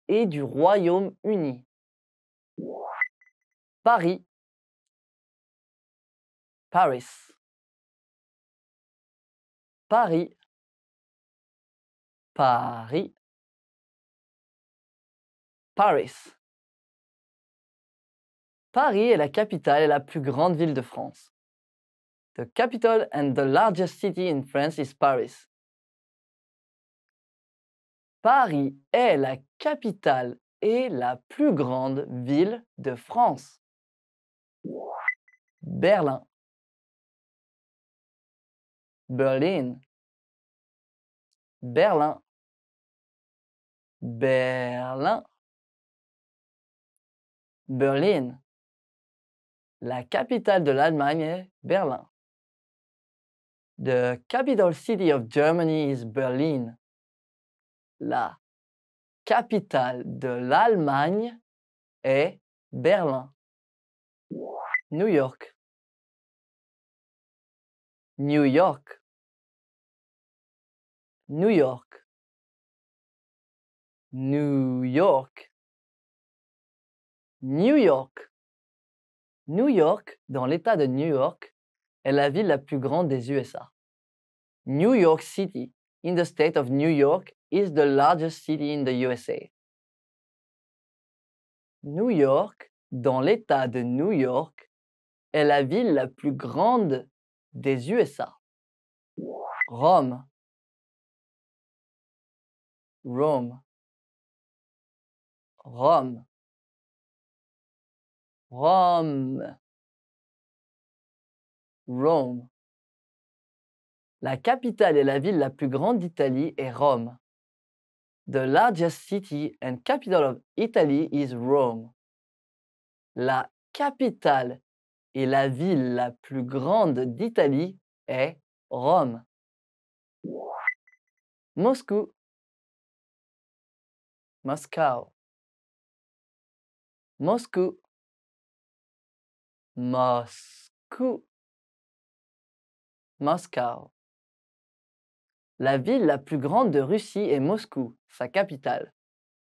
et du Royaume-Uni. Paris. Paris. Paris. Paris. Paris. Paris est la capitale et la plus grande ville de France. The capital and the largest city in France is Paris. Paris est la capitale et la plus grande ville de France. Berlin. Berlin. Berlin. Berlin. Berlin. La capitale de l'Allemagne est Berlin. The capital city of Germany is Berlin. La capitale de l'Allemagne est Berlin. New York. New York. New York. New York. New York. New York, dans l'État de New York, est la ville la plus grande des USA. New York City, in the state of New York, is the largest city in the USA. New York, dans l'État de New York, est la ville la plus grande des USA. Rome. Rome. Rome. Rome. Rome. La capitale et la ville la plus grande d'Italie est Rome. The largest city and capital of Italy is Rome. La capitale et la ville la plus grande d'Italie est Rome. Moscou. Moscow. Moscou. Moscou. Moscow. La ville la plus grande de Russie est Moscou, sa capitale.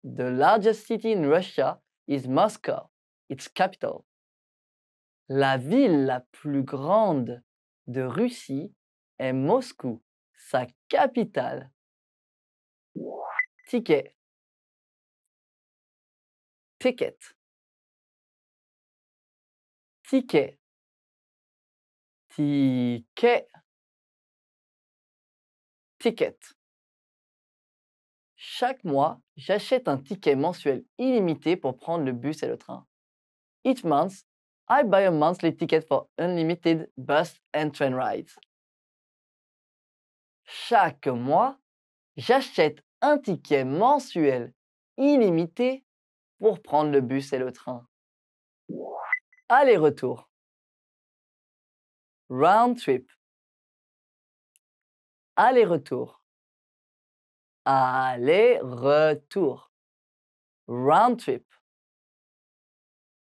The largest city in Russia is Moscow, its capital. La ville la plus grande de Russie est Moscou, sa capitale. Ticket. Ticket. Ticket. Ticket. Ticket. Chaque mois, j'achète un ticket mensuel illimité pour prendre le bus et le train. Each month, I buy a monthly ticket for unlimited bus and train rides. Chaque mois, j'achète un ticket mensuel illimité pour prendre le bus et le train. Aller-retour. Round trip. Aller-retour. Aller-retour. Round trip.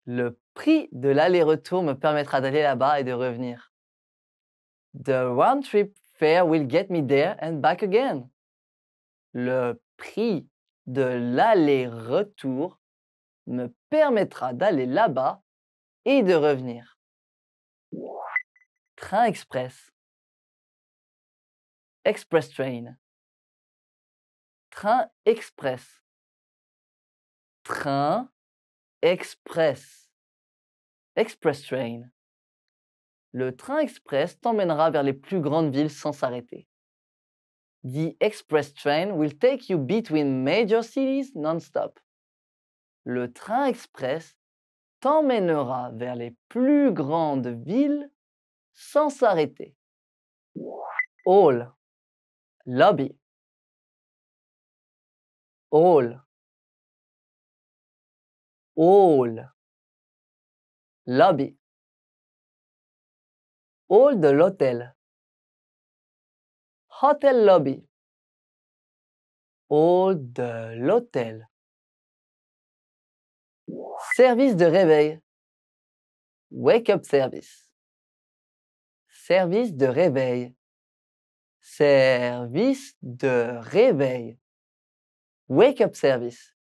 Le prix de l'aller-retour me permettra d'aller là-bas et de revenir. The round trip fare will get me there and back again. Le prix de l'aller-retour me permettra d'aller là-bas et de revenir. Train express. Express train. Train express. Train express. Express train. Le train express t'emmènera vers les plus grandes villes sans s'arrêter. The express train will take you between major cities non-stop. Le train express t'emmènera vers les plus grandes villes sans s'arrêter. Hall. Lobby. Hall. Hall. Lobby. Hall de l'hôtel. Hotel lobby. Hall de l'hôtel. Service de réveil. Wake up service. Service de réveil. Service de réveil. Wake up service.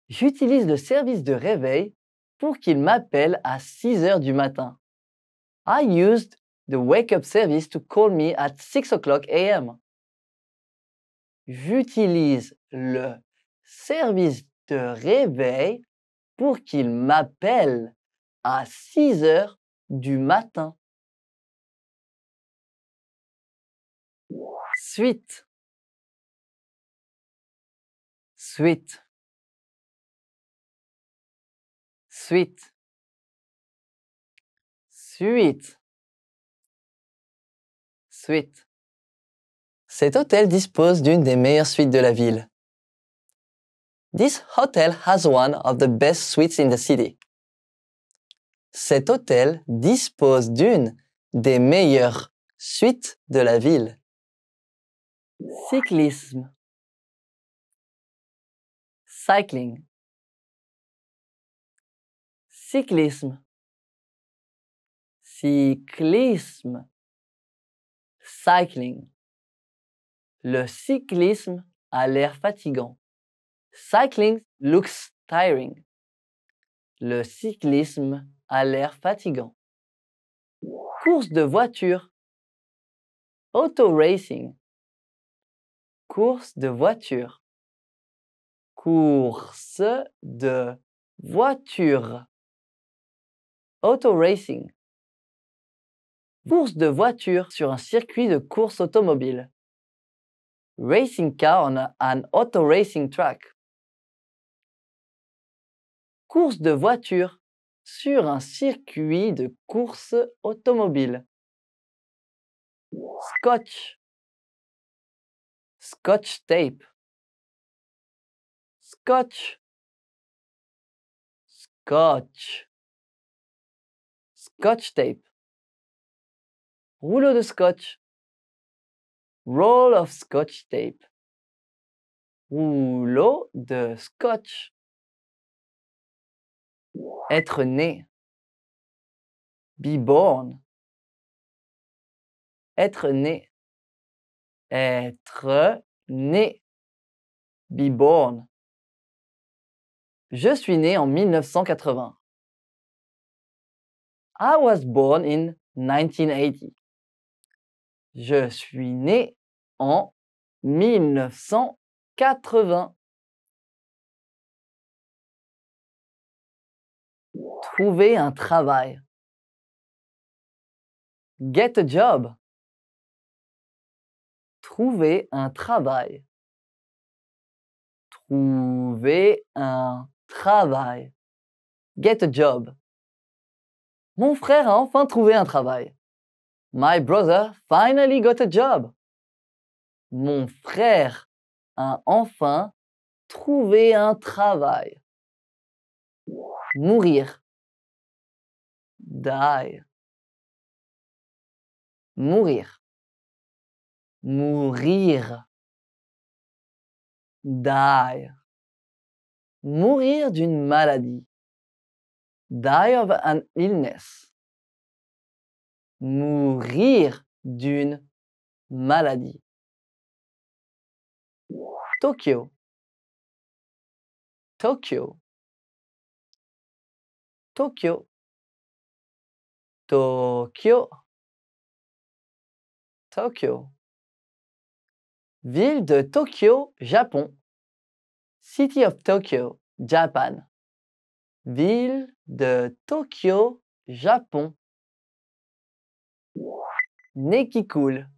J'utilise le service de réveil pour qu'il m'appelle à 6 heures du matin. I used the wake up service to call me at 6 o'clock a.m. J'utilise le service de réveil pour qu'il m'appelle à 6 heures du matin. Suite. Suite. Suite. Suite. Suite. Cet hôtel dispose d'une des meilleures suites de la ville. This hotel has one of the best suites in the city. Cet hôtel dispose d'une des meilleures suites de la ville. Cyclisme. Cycling. Cyclisme. Cyclisme. Cycling. Le cyclisme a l'air fatigant. Cycling looks tiring. Le cyclisme a l'air fatigant. Course de voiture. Auto racing. Course de voiture. Course de voiture. Auto racing. Course de voiture sur un circuit de course automobile. Racing car on an auto racing track. Course de voiture sur un circuit de course automobile. Scotch. Scotch tape. Scotch. Scotch. Scotch tape. Rouleau de scotch. Roll of scotch tape. Rouleau de scotch. Être né. Be born. Être né. Être né. Be born. Je suis né en 1980. I was born in 1980. Je suis né en 1980. Trouver un travail. Get a job. Trouver un travail. Trouver un travail. Get a job. Mon frère a enfin trouvé un travail. My brother finally got a job. Mon frère a enfin trouvé un travail. Mourir. Die. Mourir. Mourir. Die. Mourir d'une maladie. Die of an illness. Mourir d'une maladie. Tokyo. Tokyo. Tokyo. Tokyo. Tokyo. Ville de Tokyo, Japon. City of Tokyo, Japan. Ville de Tokyo, Japon. Nez qui coule.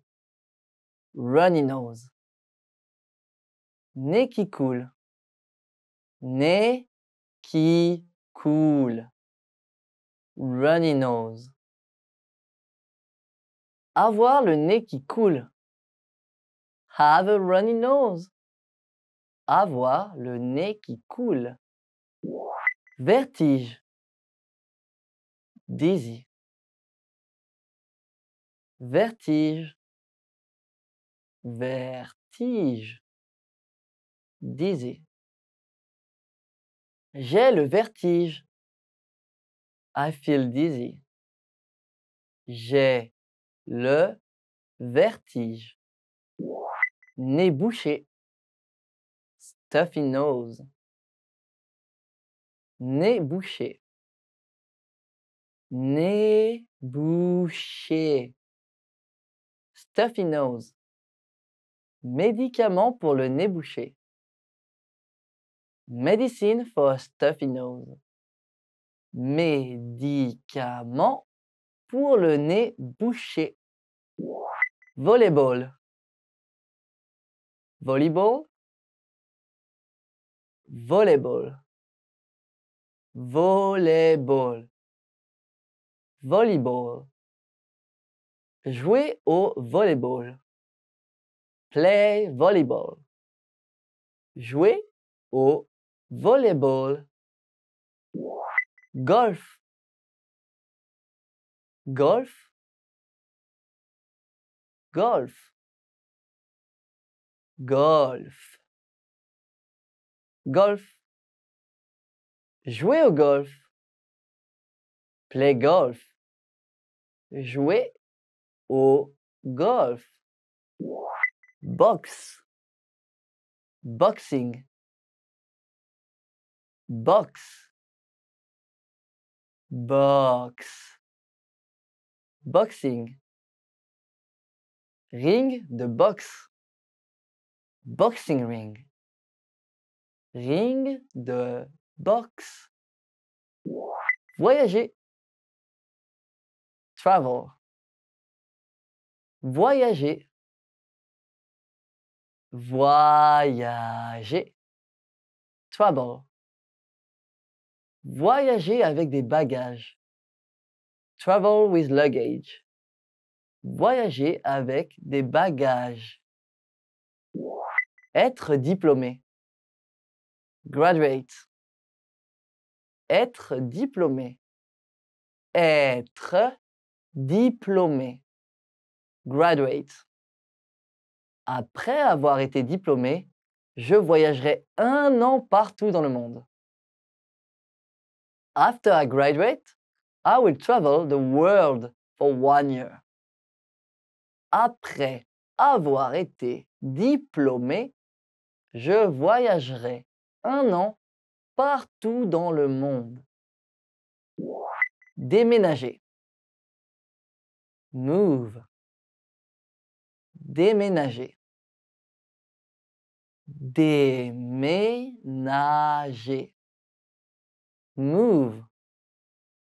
Runny nose. Nez qui coule. Nez qui coule. Runny nose. Avoir le nez qui coule. Have a runny nose. Avoir le nez qui coule. Vertige. Dizzy. Vertige. Vertige. Dizzy. J'ai le vertige. I feel dizzy. J'ai le vertige. Nez bouché. Stuffy nose. Nez bouché. Nez bouché. Stuffy nose. Médicament pour le nez bouché. Medicine for a stuffy nose. Médicament pour le nez bouché. Volleyball. Volleyball. Volleyball. Volleyball. Volleyball. Jouer au volleyball. Play volleyball. Jouer au volleyball. Golf. Golf. Golf. Golf. Golf. Jouer au golf. Play golf. Jouer au golf. Box. Boxing. Box. Box. Boxing. Ring de boxe. Boxing ring. Ring de boxe. Voyager. Travel. Voyager. Voyager. Travel. Voyager avec des bagages. Travel with luggage. Voyager avec des bagages. Être diplômé. Graduate. Être diplômé. Être diplômé. Graduate. Après avoir été diplômé, je voyagerai 1 an partout dans le monde. After I graduate, I will travel the world for 1 year. Après avoir été diplômé, je voyagerai 1 an partout dans le monde. Déménager. Move. Déménager. Déménager. Move.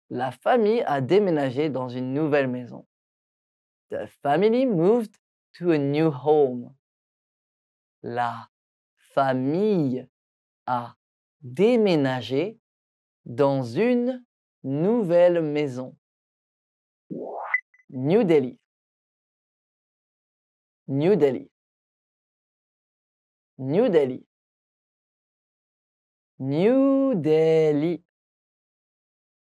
La famille a déménagé dans une nouvelle maison. The family moved to a new home. La famille a déménagé dans une nouvelle maison. New Delhi. New Delhi. New Delhi. New Delhi.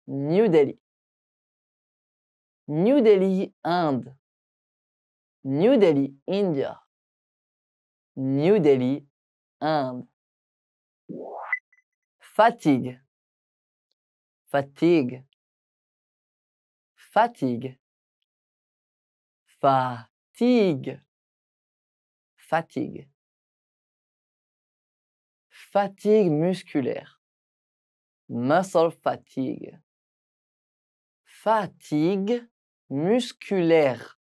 New Delhi. New Delhi, Inde. New Delhi, India. New Delhi, Inde. Fatigue. Fatigue. Fatigue. Fatigue. Fatigue. Fatigue musculaire. Muscle fatigue. Fatigue musculaire.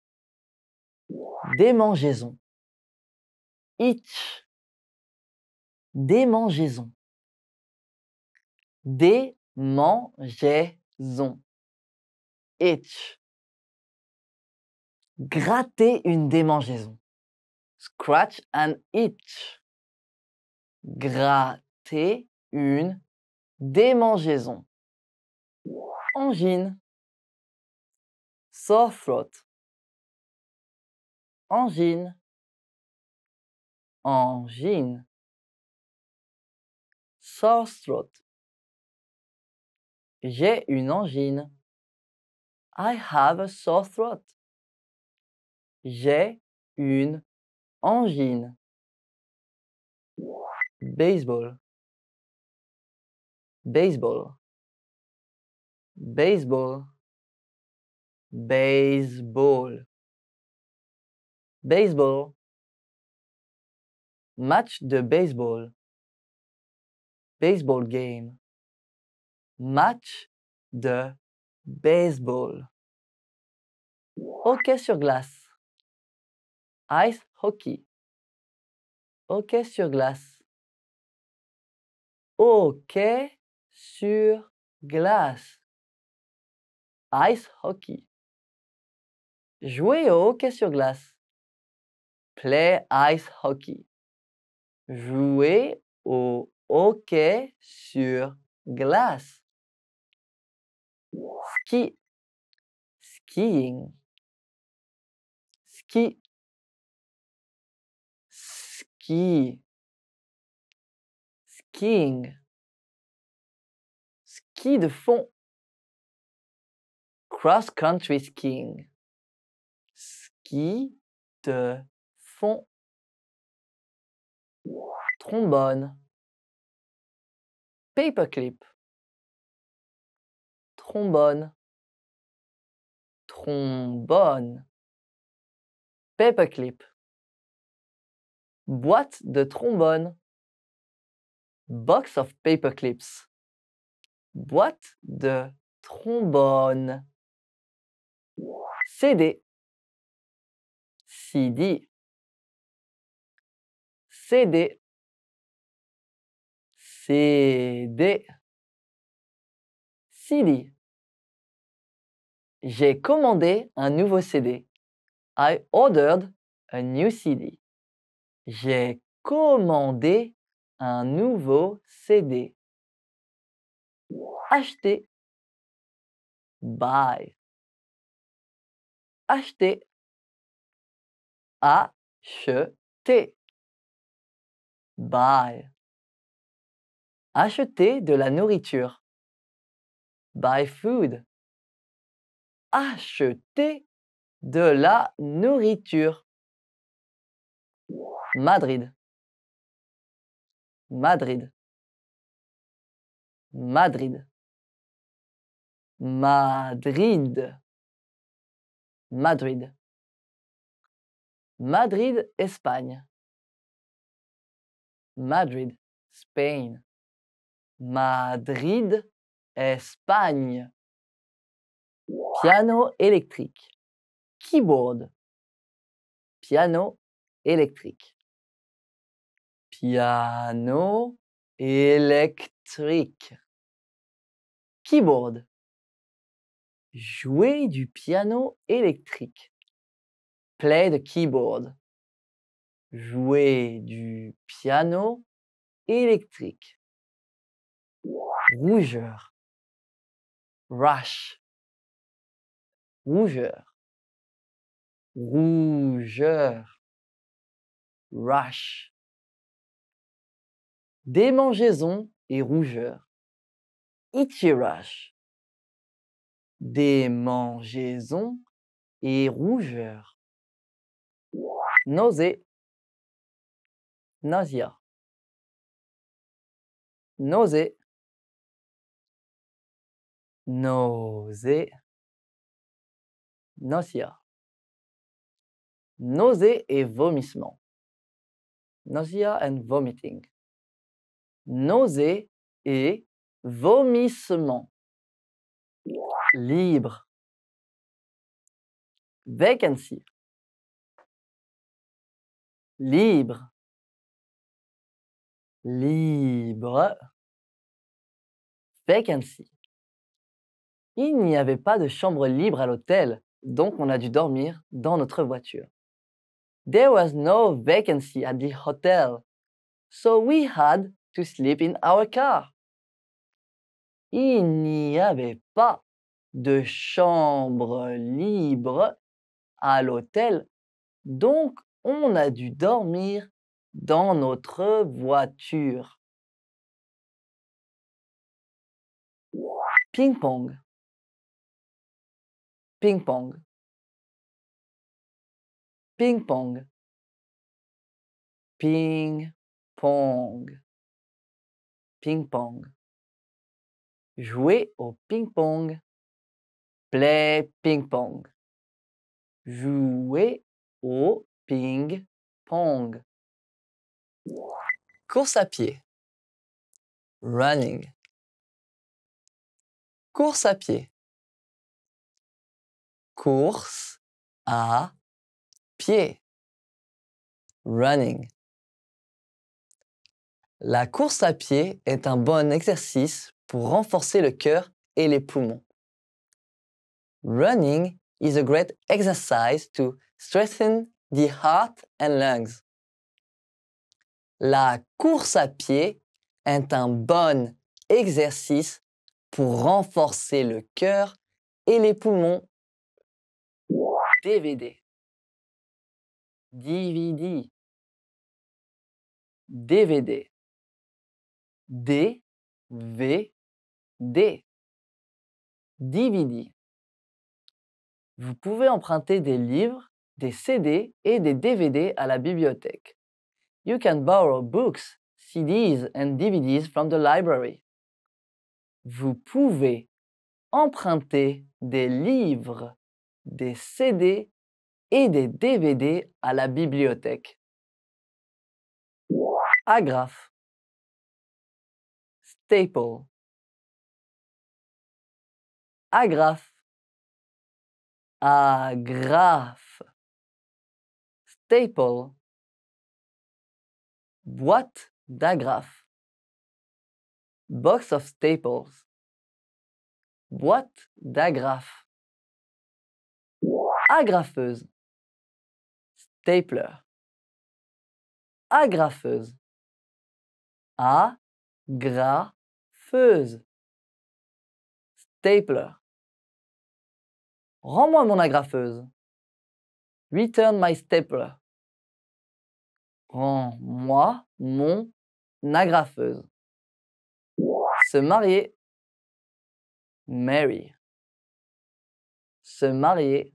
Démangeaison. Itch. Démangeaison. Démangeaison. Itch. Gratter une démangeaison. Scratch an itch. Gratter une démangeaison. Angine. Sore throat. Angine. Angine. Sore throat. J'ai une angine. I have a sore throat. J'ai une angine. Baseball. Baseball. Baseball. Baseball. Baseball. Match de baseball. Baseball game. Match de baseball. Hockey sur glace. Ice hockey. Hockey sur glace. Hockey sur glace. Ice hockey. Jouer au hockey sur glace. Play ice hockey. Jouer au hockey sur glace. Ski. Skiing. ski, ski, skiing, ski de fond, cross-country skiing, ski de fond, trombone, paperclip, trombone, trombone, paperclip, boîte de trombone, box of paperclips, boîte de trombone, CD, CD, CD, CD, CD. J'ai commandé un nouveau CD. I ordered a new CD. J'ai commandé un nouveau CD. Acheter, buy. Acheter, acheter. Buy. Acheter de la nourriture. Buy food. Acheter de la nourriture. Madrid, Madrid, Madrid, Madrid, Madrid, Madrid, Espagne. Madrid, Spain. Madrid, Espagne. Piano électrique. Keyboard. Piano électrique. Piano électrique. Keyboard. Jouer du piano électrique. Play the keyboard. Jouer du piano électrique. Rougeur. Rush. Rougeur. Rougeur. Rush. Démangeaison et rougeur. Itchy rush. Démangeaison et rougeur. Nausée. Nausea. Nausée. Nausée. Nausea. Nausée et vomissement. Nausea and vomiting. Nausée et vomissement. Libre. Vacancy. Libre. Libre. Vacancy. Il n'y avait pas de chambre libre à l'hôtel, donc on a dû dormir dans notre voiture. There was no vacancy at the hotel, so we had to sleep in our car. Il n'y avait pas de chambre libre à l'hôtel, donc on a dû dormir dans notre voiture. Ping-pong. Ping-pong. Ping-pong. Ping-pong. Ping-pong. Jouer au ping-pong. Play ping-pong. Jouer au ping-pong. Course à pied. Running. Course à pied. Course à pied. Running. La course à pied est un bon exercice pour renforcer le cœur et les poumons. Running is a great exercise to strengthen the heart and lungs. La course à pied est un bon exercice pour renforcer le cœur et les poumons. DVD. DVD, DVD, DVD, DVD. Vous pouvez emprunter des livres, des CD et des DVD à la bibliothèque. You can borrow books, CDs and DVDs from the library. Vous pouvez emprunter des livres, des CD et des DVD à la bibliothèque. Agrafe, staple, agrafe, agrafe, staple, boîte d'agrafes, box of staples, boîte d'agrafes, agrafeuse, stapler, agrafeuse, agrafeuse, stapler. Rends-moi mon agrafeuse. Return my stapler. Rends-moi mon agrafeuse. Se marier. Marry. Se marier.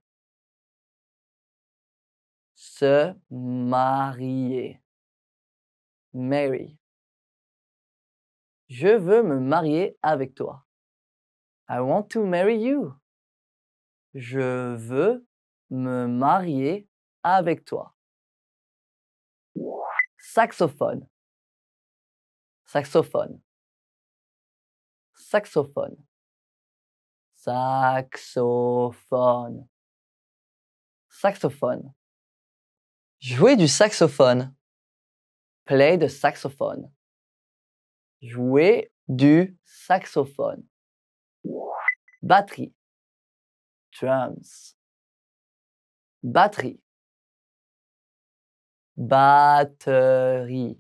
Se marier. Marry. Je veux me marier avec toi. I want to marry you. Je veux me marier avec toi. Saxophone. Saxophone. Saxophone. Saxophone. Saxophone. Jouer du saxophone. Play the saxophone. Jouer du saxophone. Batterie. Drums. Batterie. Batterie.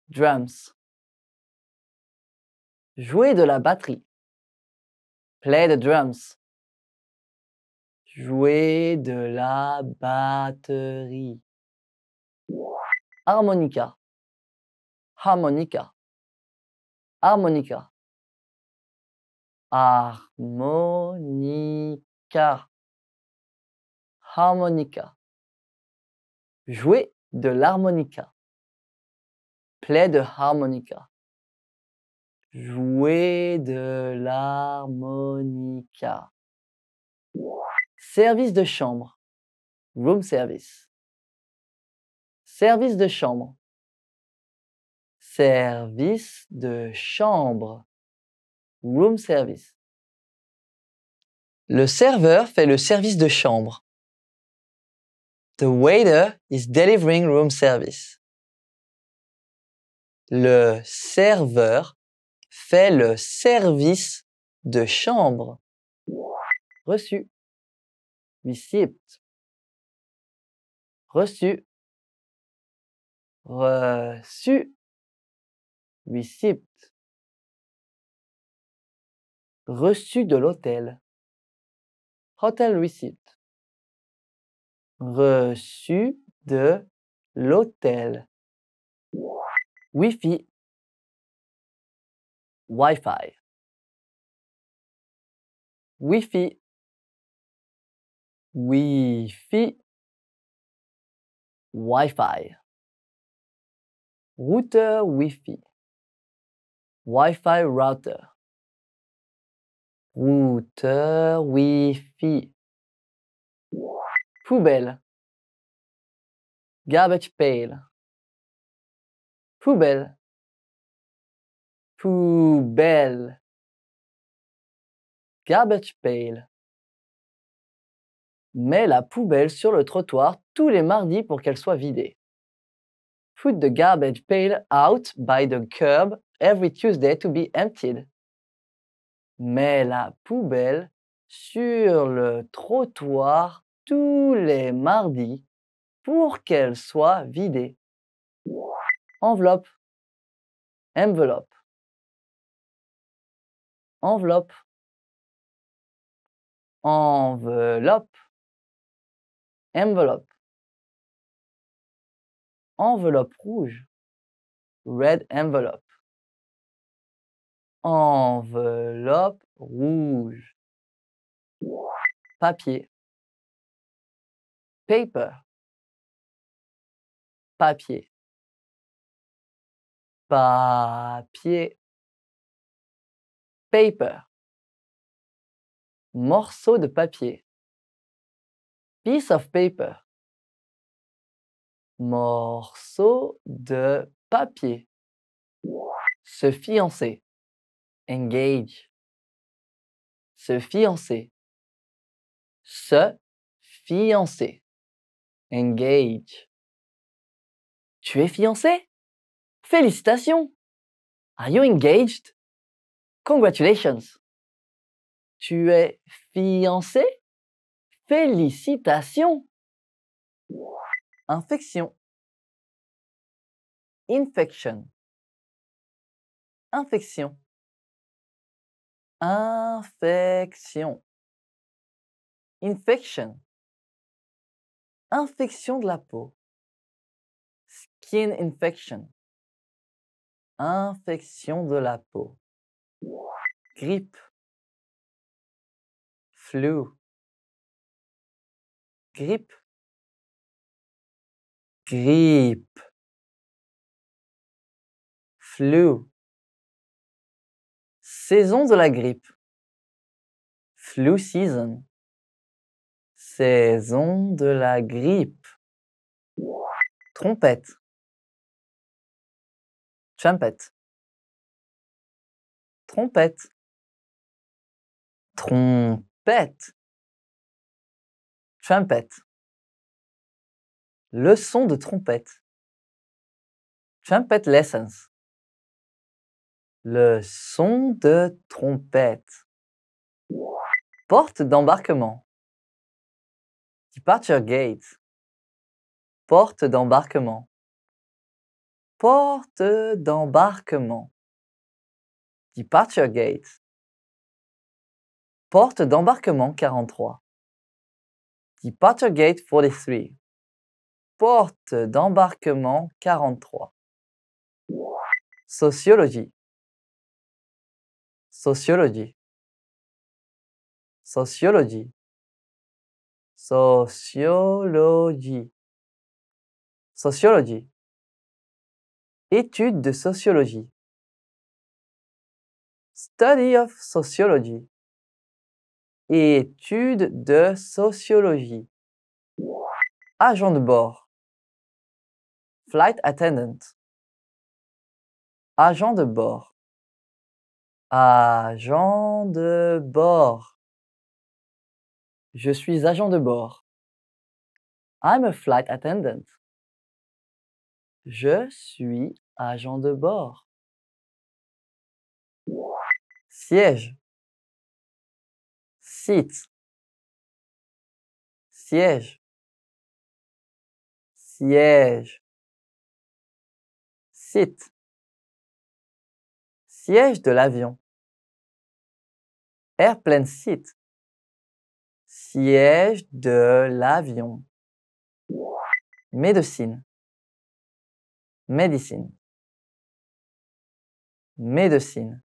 Drums. Jouer de la batterie. Play the drums. Jouer de la batterie. Harmonica. Harmonica. Harmonica. Harmonica. Harmonica. Jouer de l'harmonica. Play the harmonica. Jouer de l'harmonica. Service de chambre. Room service. Service de chambre. Service de chambre. Room service. Le serveur fait le service de chambre. The waiter is delivering room service. Le serveur fait le service de chambre. Reçu. Receipt. Reçu. Reçu. Receipt. Reçu de l'hôtel. Hotel receipt. Reçu de l'hôtel. Wi-Fi. Wi-Fi. Wi-Fi. Wi-Fi. Wi-Fi. Routeur Wi-Fi. Wi-Fi router. Routeur Wi-Fi. Poubelle. Garbage pail. Poubelle. Poubelle. Garbage pail. Mets la poubelle sur le trottoir tous les mardis pour qu'elle soit vidée. Put the garbage pail out by the curb every Tuesday to be emptied. Mets la poubelle sur le trottoir tous les mardis pour qu'elle soit vidée. Enveloppe. Envelope. Enveloppe. Enveloppe. Envelope. Enveloppe rouge. Red envelope. Enveloppe rouge. Papier. Paper. Papier. Papier. Paper. Morceau de papier. Piece of paper. Morceau de papier. Se fiancer. Engage. Se fiancer. Se fiancer. Engage. Tu es fiancé? Félicitations! Are you engaged? Congratulations! Tu es fiancé? Félicitations! Infection. Infection. Infection. Infection. Infection. Infection de la peau. Skin infection. Infection de la peau. Grippe. Flu. Grippe. Grippe. Flu. Saison de la grippe. Flu season. Saison de la grippe. Trompette. Trumpet. Trompette. Trompette. Trumpet. Leçon de trompette. Trumpet lessons. Leçon de trompette. Porte d'embarquement. Departure gate. Porte d'embarquement. Porte d'embarquement. Departure gate. Porte d'embarquement 43. Departure gate 43. Porte d'embarquement 43. Sociologie. Sociologie. Sociologie. Sociologie. Sociologie. Étude de sociologie. Study of sociology. Étude de sociologie. Agent de bord. Flight attendant. Agent de bord. Agent de bord. Je suis agent de bord. I'm a flight attendant. Je suis agent de bord. Siège. Seat. Siège. Siège. Seat. Siège de l'avion. Airplane seat. Siège de l'avion. Médecine. Médecine. Médecine.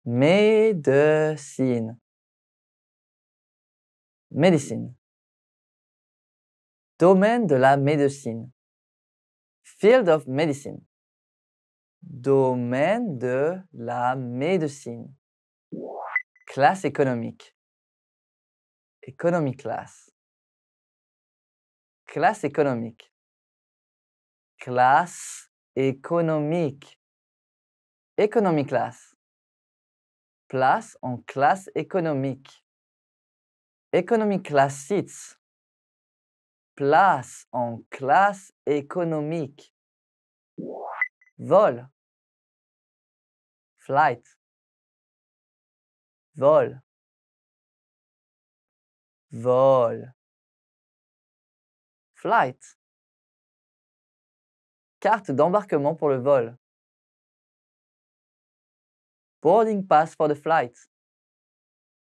Médecine. Médecine. Domaine de la médecine. Field of medicine. Domaine de la médecine. Classe économique. Economy class. Classe économique. Classe économique. Economy class. Place en classe économique. Economy class seats. Place en classe économique. Vol. Flight. Vol. Vol. Flight. Carte d'embarquement pour le vol. Boarding pass for the flight.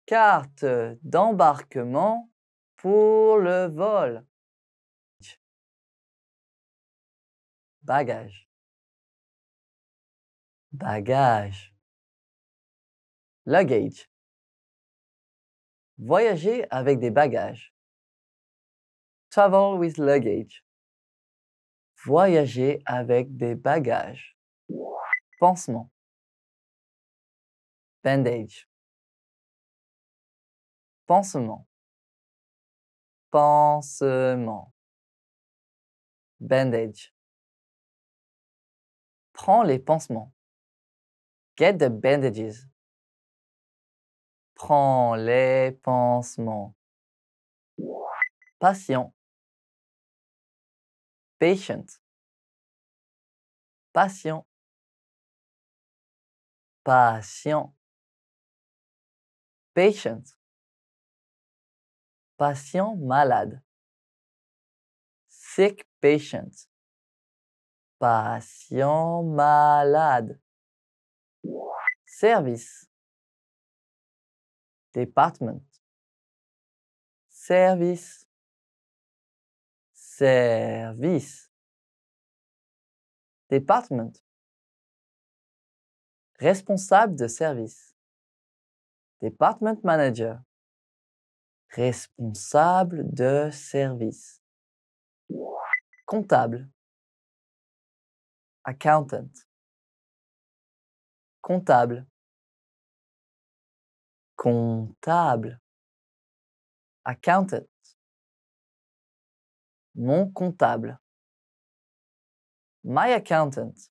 Carte d'embarquement pour le vol. bagage, bagage. Luggage, voyager avec des bagages. Travel with luggage, voyager avec des bagages. Pansement, bandage, pansement, pansement. Bandage. Prends les pansements. Get the bandages. Prends les pansements. Patient. Patient. Patient. Patient. Patient. Patient malade. Sick patient. Patient malade. Service. Department. Service. Service. Department. Responsable de service. Department manager. Responsable de service. Comptable. Accountant. Comptable. Comptable. Accountant. Mon comptable. My accountant.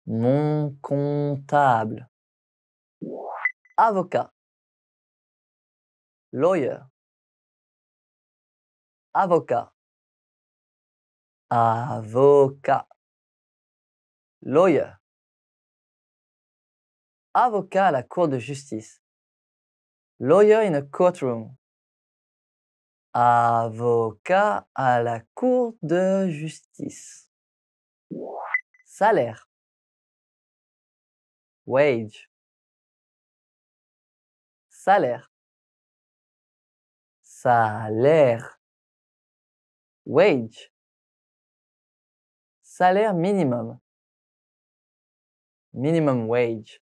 Mon comptable. Avocat. Lawyer. Avocat. Avocat. Lawyer. Avocat à la cour de justice. Lawyer in a courtroom. Avocat à la cour de justice. Salaire. Wage. Salaire. Salaire. Wage. Salaire minimum. Minimum wage.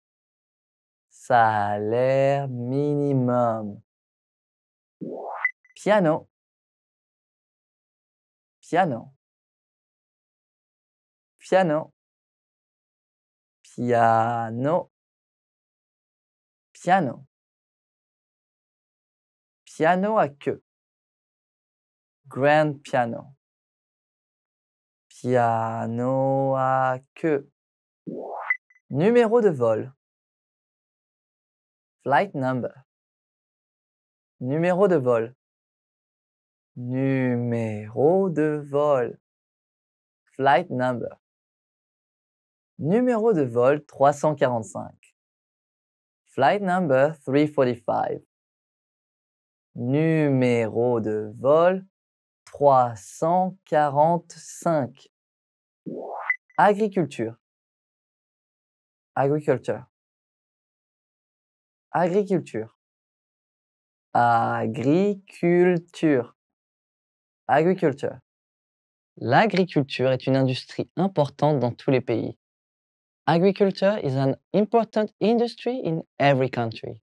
Salaire minimum. Piano. Piano. Piano. Piano. Piano. Piano à queue. Grand piano. Piano à queue. Numéro de vol. Flight number. Numéro de vol. Numéro de vol. Flight number. Numéro de vol 345. Flight number 345. Numéro de vol 345. Agriculture. Agriculture. Agriculture. Agriculture. Agriculture. L'agriculture est une industrie importante dans tous les pays. Agriculture is an important industry in every country.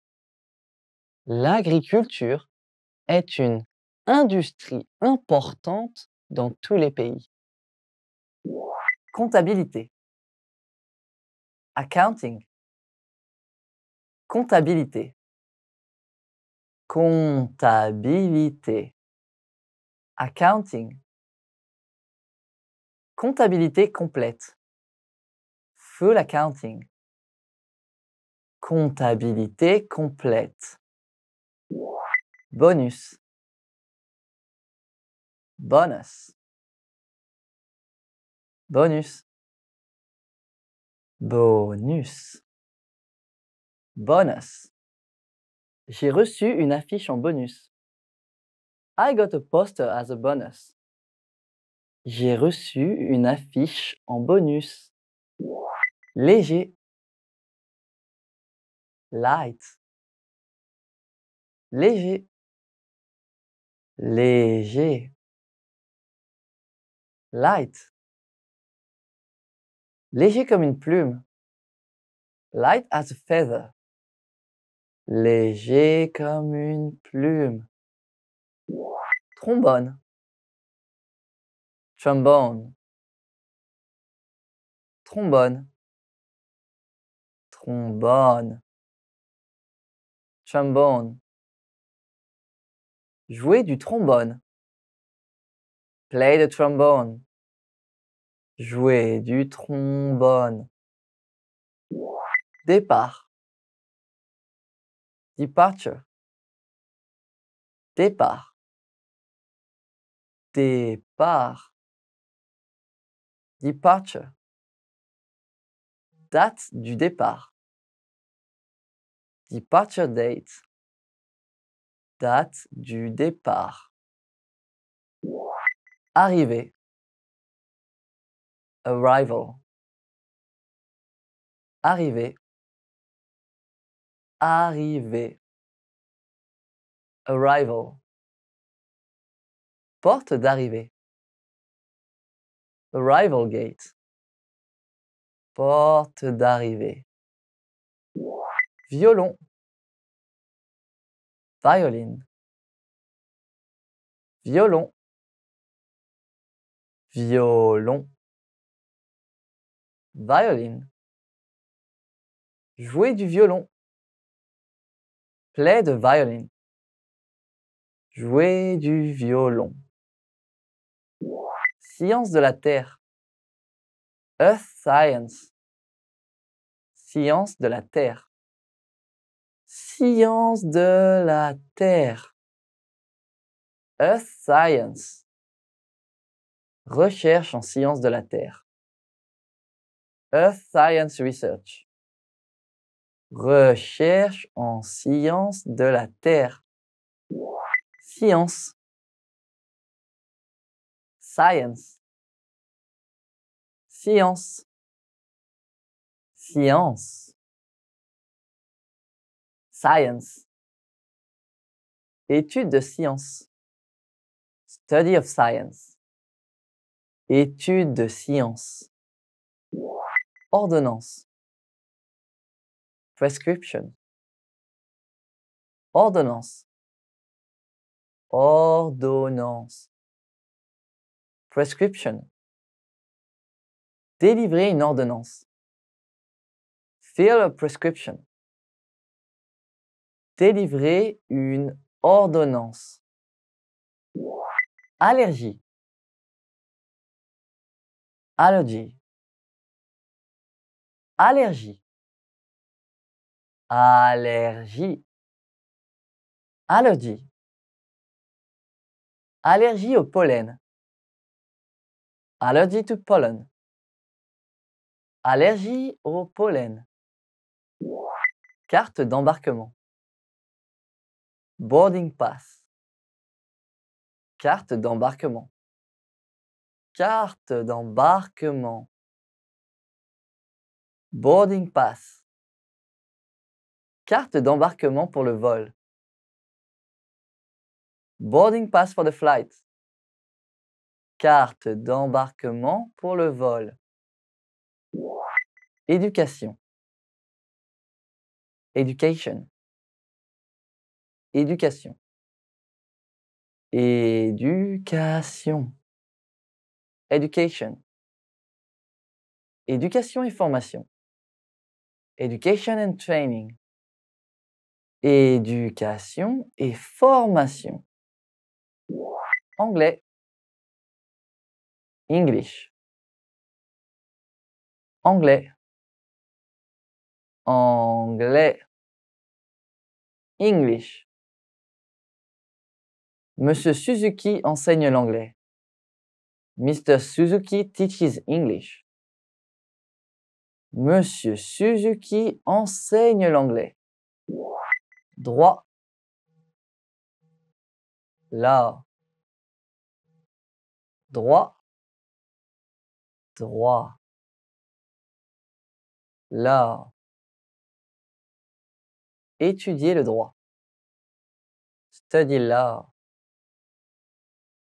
L'agriculture est une industrie importante dans tous les pays. Comptabilité. Accounting. Comptabilité. Comptabilité. Accounting. Comptabilité complète. Full accounting. Comptabilité complète. Bonus. Bonus. Bonus. Bonus. Bonus. J'ai reçu une affiche en bonus. I got a poster as a bonus. J'ai reçu une affiche en bonus. Léger. Light. Léger. Léger. Light. Léger comme une plume. Light as a feather. Léger comme une plume. Trombone. Trombone. Trombone. Trombone. Trombone. Jouer du trombone. Play the trombone. Jouer du trombone. Départ. Departure. Départ. Départ. Departure. Date du départ. Departure date. Date du départ. Arriver. Arrival. Arriver. Arriver. Arrival. Porte d'arrivée. Arrival gate. Porte d'arrivée. Violon. Violin. Violon. Violon. Violin. Jouer du violon. Play the violin. Jouer du violon. Science de la Terre. Earth science. Science de la Terre. Science de la Terre. Earth science. Recherche en sciences de la Terre. Earth science research. Recherche en sciences de la Terre. Science. Science. Science. Science. Science. Étude de science. Study of science. Étude de science. Ordonnance. Prescription. Ordonnance. Ordonnance. Prescription. Délivrer une ordonnance. Fill a prescription. Délivrer une ordonnance. Allergie. Allergy. Allergie. Allergie. Allergie. Allergie au pollen. Allergy to pollen. Allergie au pollen. Carte d'embarquement. Boarding pass. Carte d'embarquement. Carte d'embarquement. Boarding pass. Carte d'embarquement pour le vol. Boarding pass for the flight. Carte d'embarquement pour le vol. Éducation. Education. Éducation. Éducation. Education. Éducation et formation. Education and training. Éducation et formation. Anglais. English. Anglais. Anglais. English. Monsieur Suzuki enseigne l'anglais. Mr. Suzuki teaches English. Monsieur Suzuki enseigne l'anglais. Droit. Law. Droit. Droit. Law. Étudier le droit. Study law.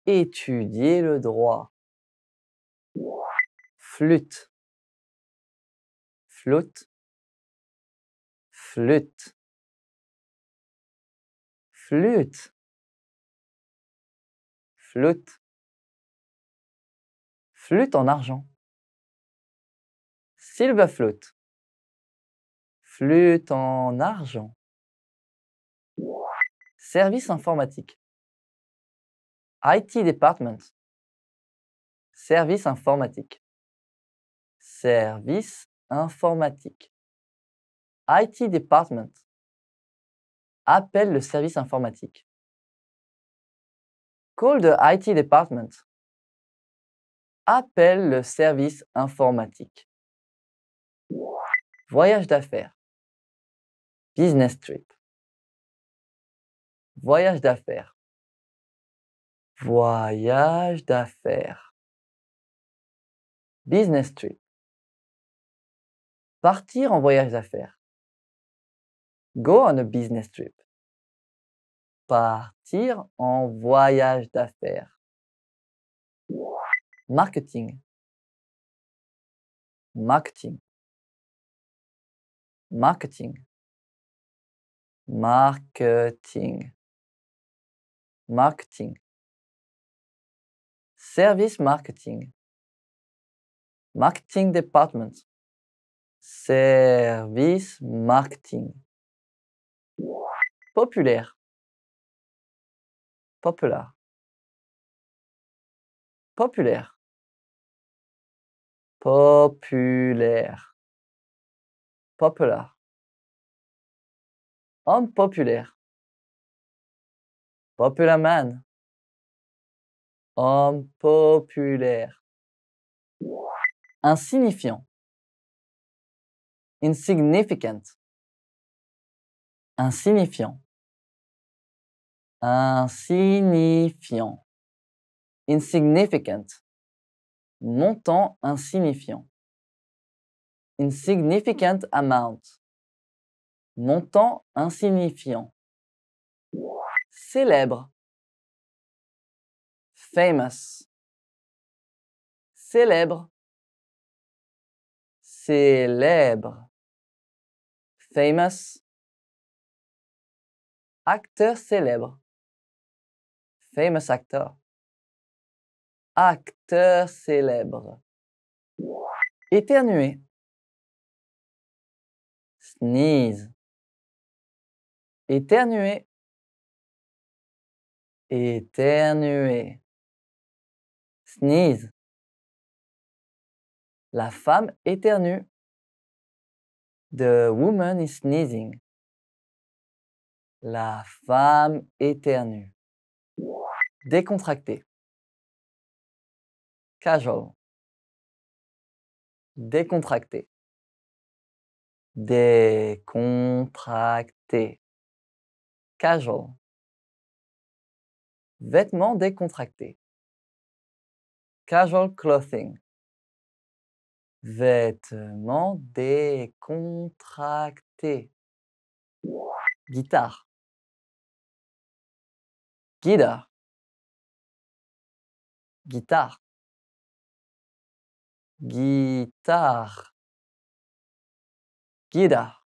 Étudier le droit. Flûte. flûte, flûte, flûte, flûte, flûte en argent. Silver flute, flûte en argent. Service informatique. IT department. Service informatique. Service informatique. IT department. Appelle le service informatique. Call the IT department. Appelle le service informatique. Voyage d'affaires. Business trip. Voyage d'affaires. Voyage d'affaires. Business trip. Partir en voyage d'affaires. Go on a business trip. Partir en voyage d'affaires. Marketing. Marketing. Marketing. Marketing. Marketing. Service marketing. Marketing department. Service marketing. Populaire. Populaire. Populaire. Populaire. Populaire. Homme populaire. Popular man. Homme populaire. Insignifiant. Insignificant. Insignifiant. Insignifiant. Insignificant. Montant insignifiant. Insignificant amount. Montant insignifiant. Célèbre. Famous. Célèbre. Célèbre. Famous. Acteur célèbre. Famous actor. Acteur célèbre. Éternuer. Sneeze. Éternuer. Éternuer. Sneeze. La femme éternue. The woman is sneezing. La femme éternue. Décontracté. Casual. Décontracté. Décontracté. Casual. Vêtements décontractés. Casual clothing. Vêtements décontractés. Guitare. Guitare. Guitare. Guitare. Guitare.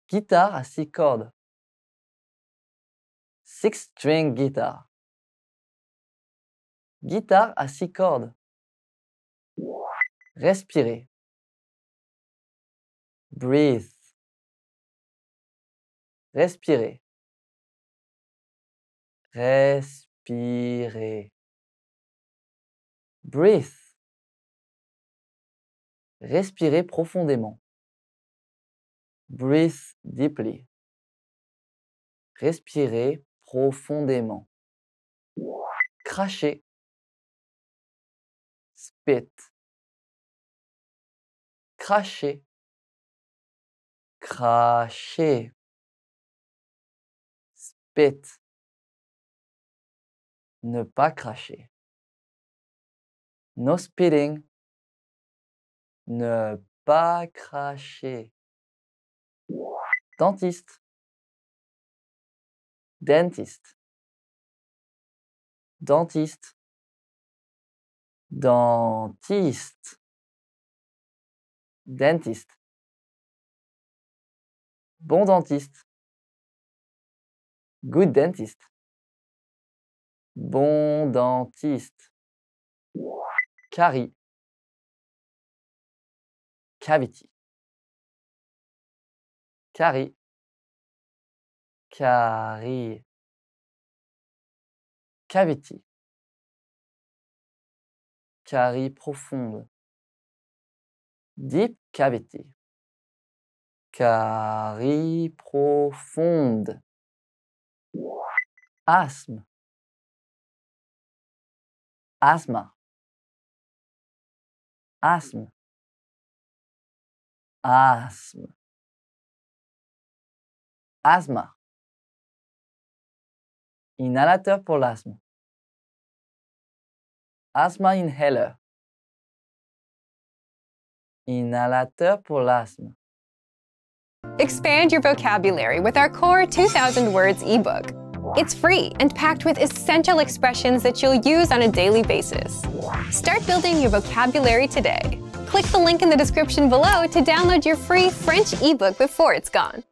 Guitare à 6 cordes. Six-string guitar. Guitare à 6 cordes. Respirer. Breathe. Respirer. Respirer. Breathe. Respirer profondément. Breathe deeply. Respirer profondément. Cracher. Spit. Cracher. Cracher. Spit. Ne pas cracher. No spitting. Ne pas cracher. Dentiste. Dentiste. Dentiste. Dentiste. Dentiste. Bon dentiste. Good dentist. Bon dentiste. Carie. Cavity. Carie. Carie. Cavity. Carie profonde. Deep cavity. Carie profonde. Asthme. Asthma. Asthme. Asthme. Asthma. Inhalateur pour l'asthme. Asthma inhaler. Inhalateur pour l'asthme. Expand your vocabulary with our Core 2000 Words ebook. It's free and packed with essential expressions that you'll use on a daily basis. Start building your vocabulary today. Click the link in the description below to download your free French ebook before it's gone.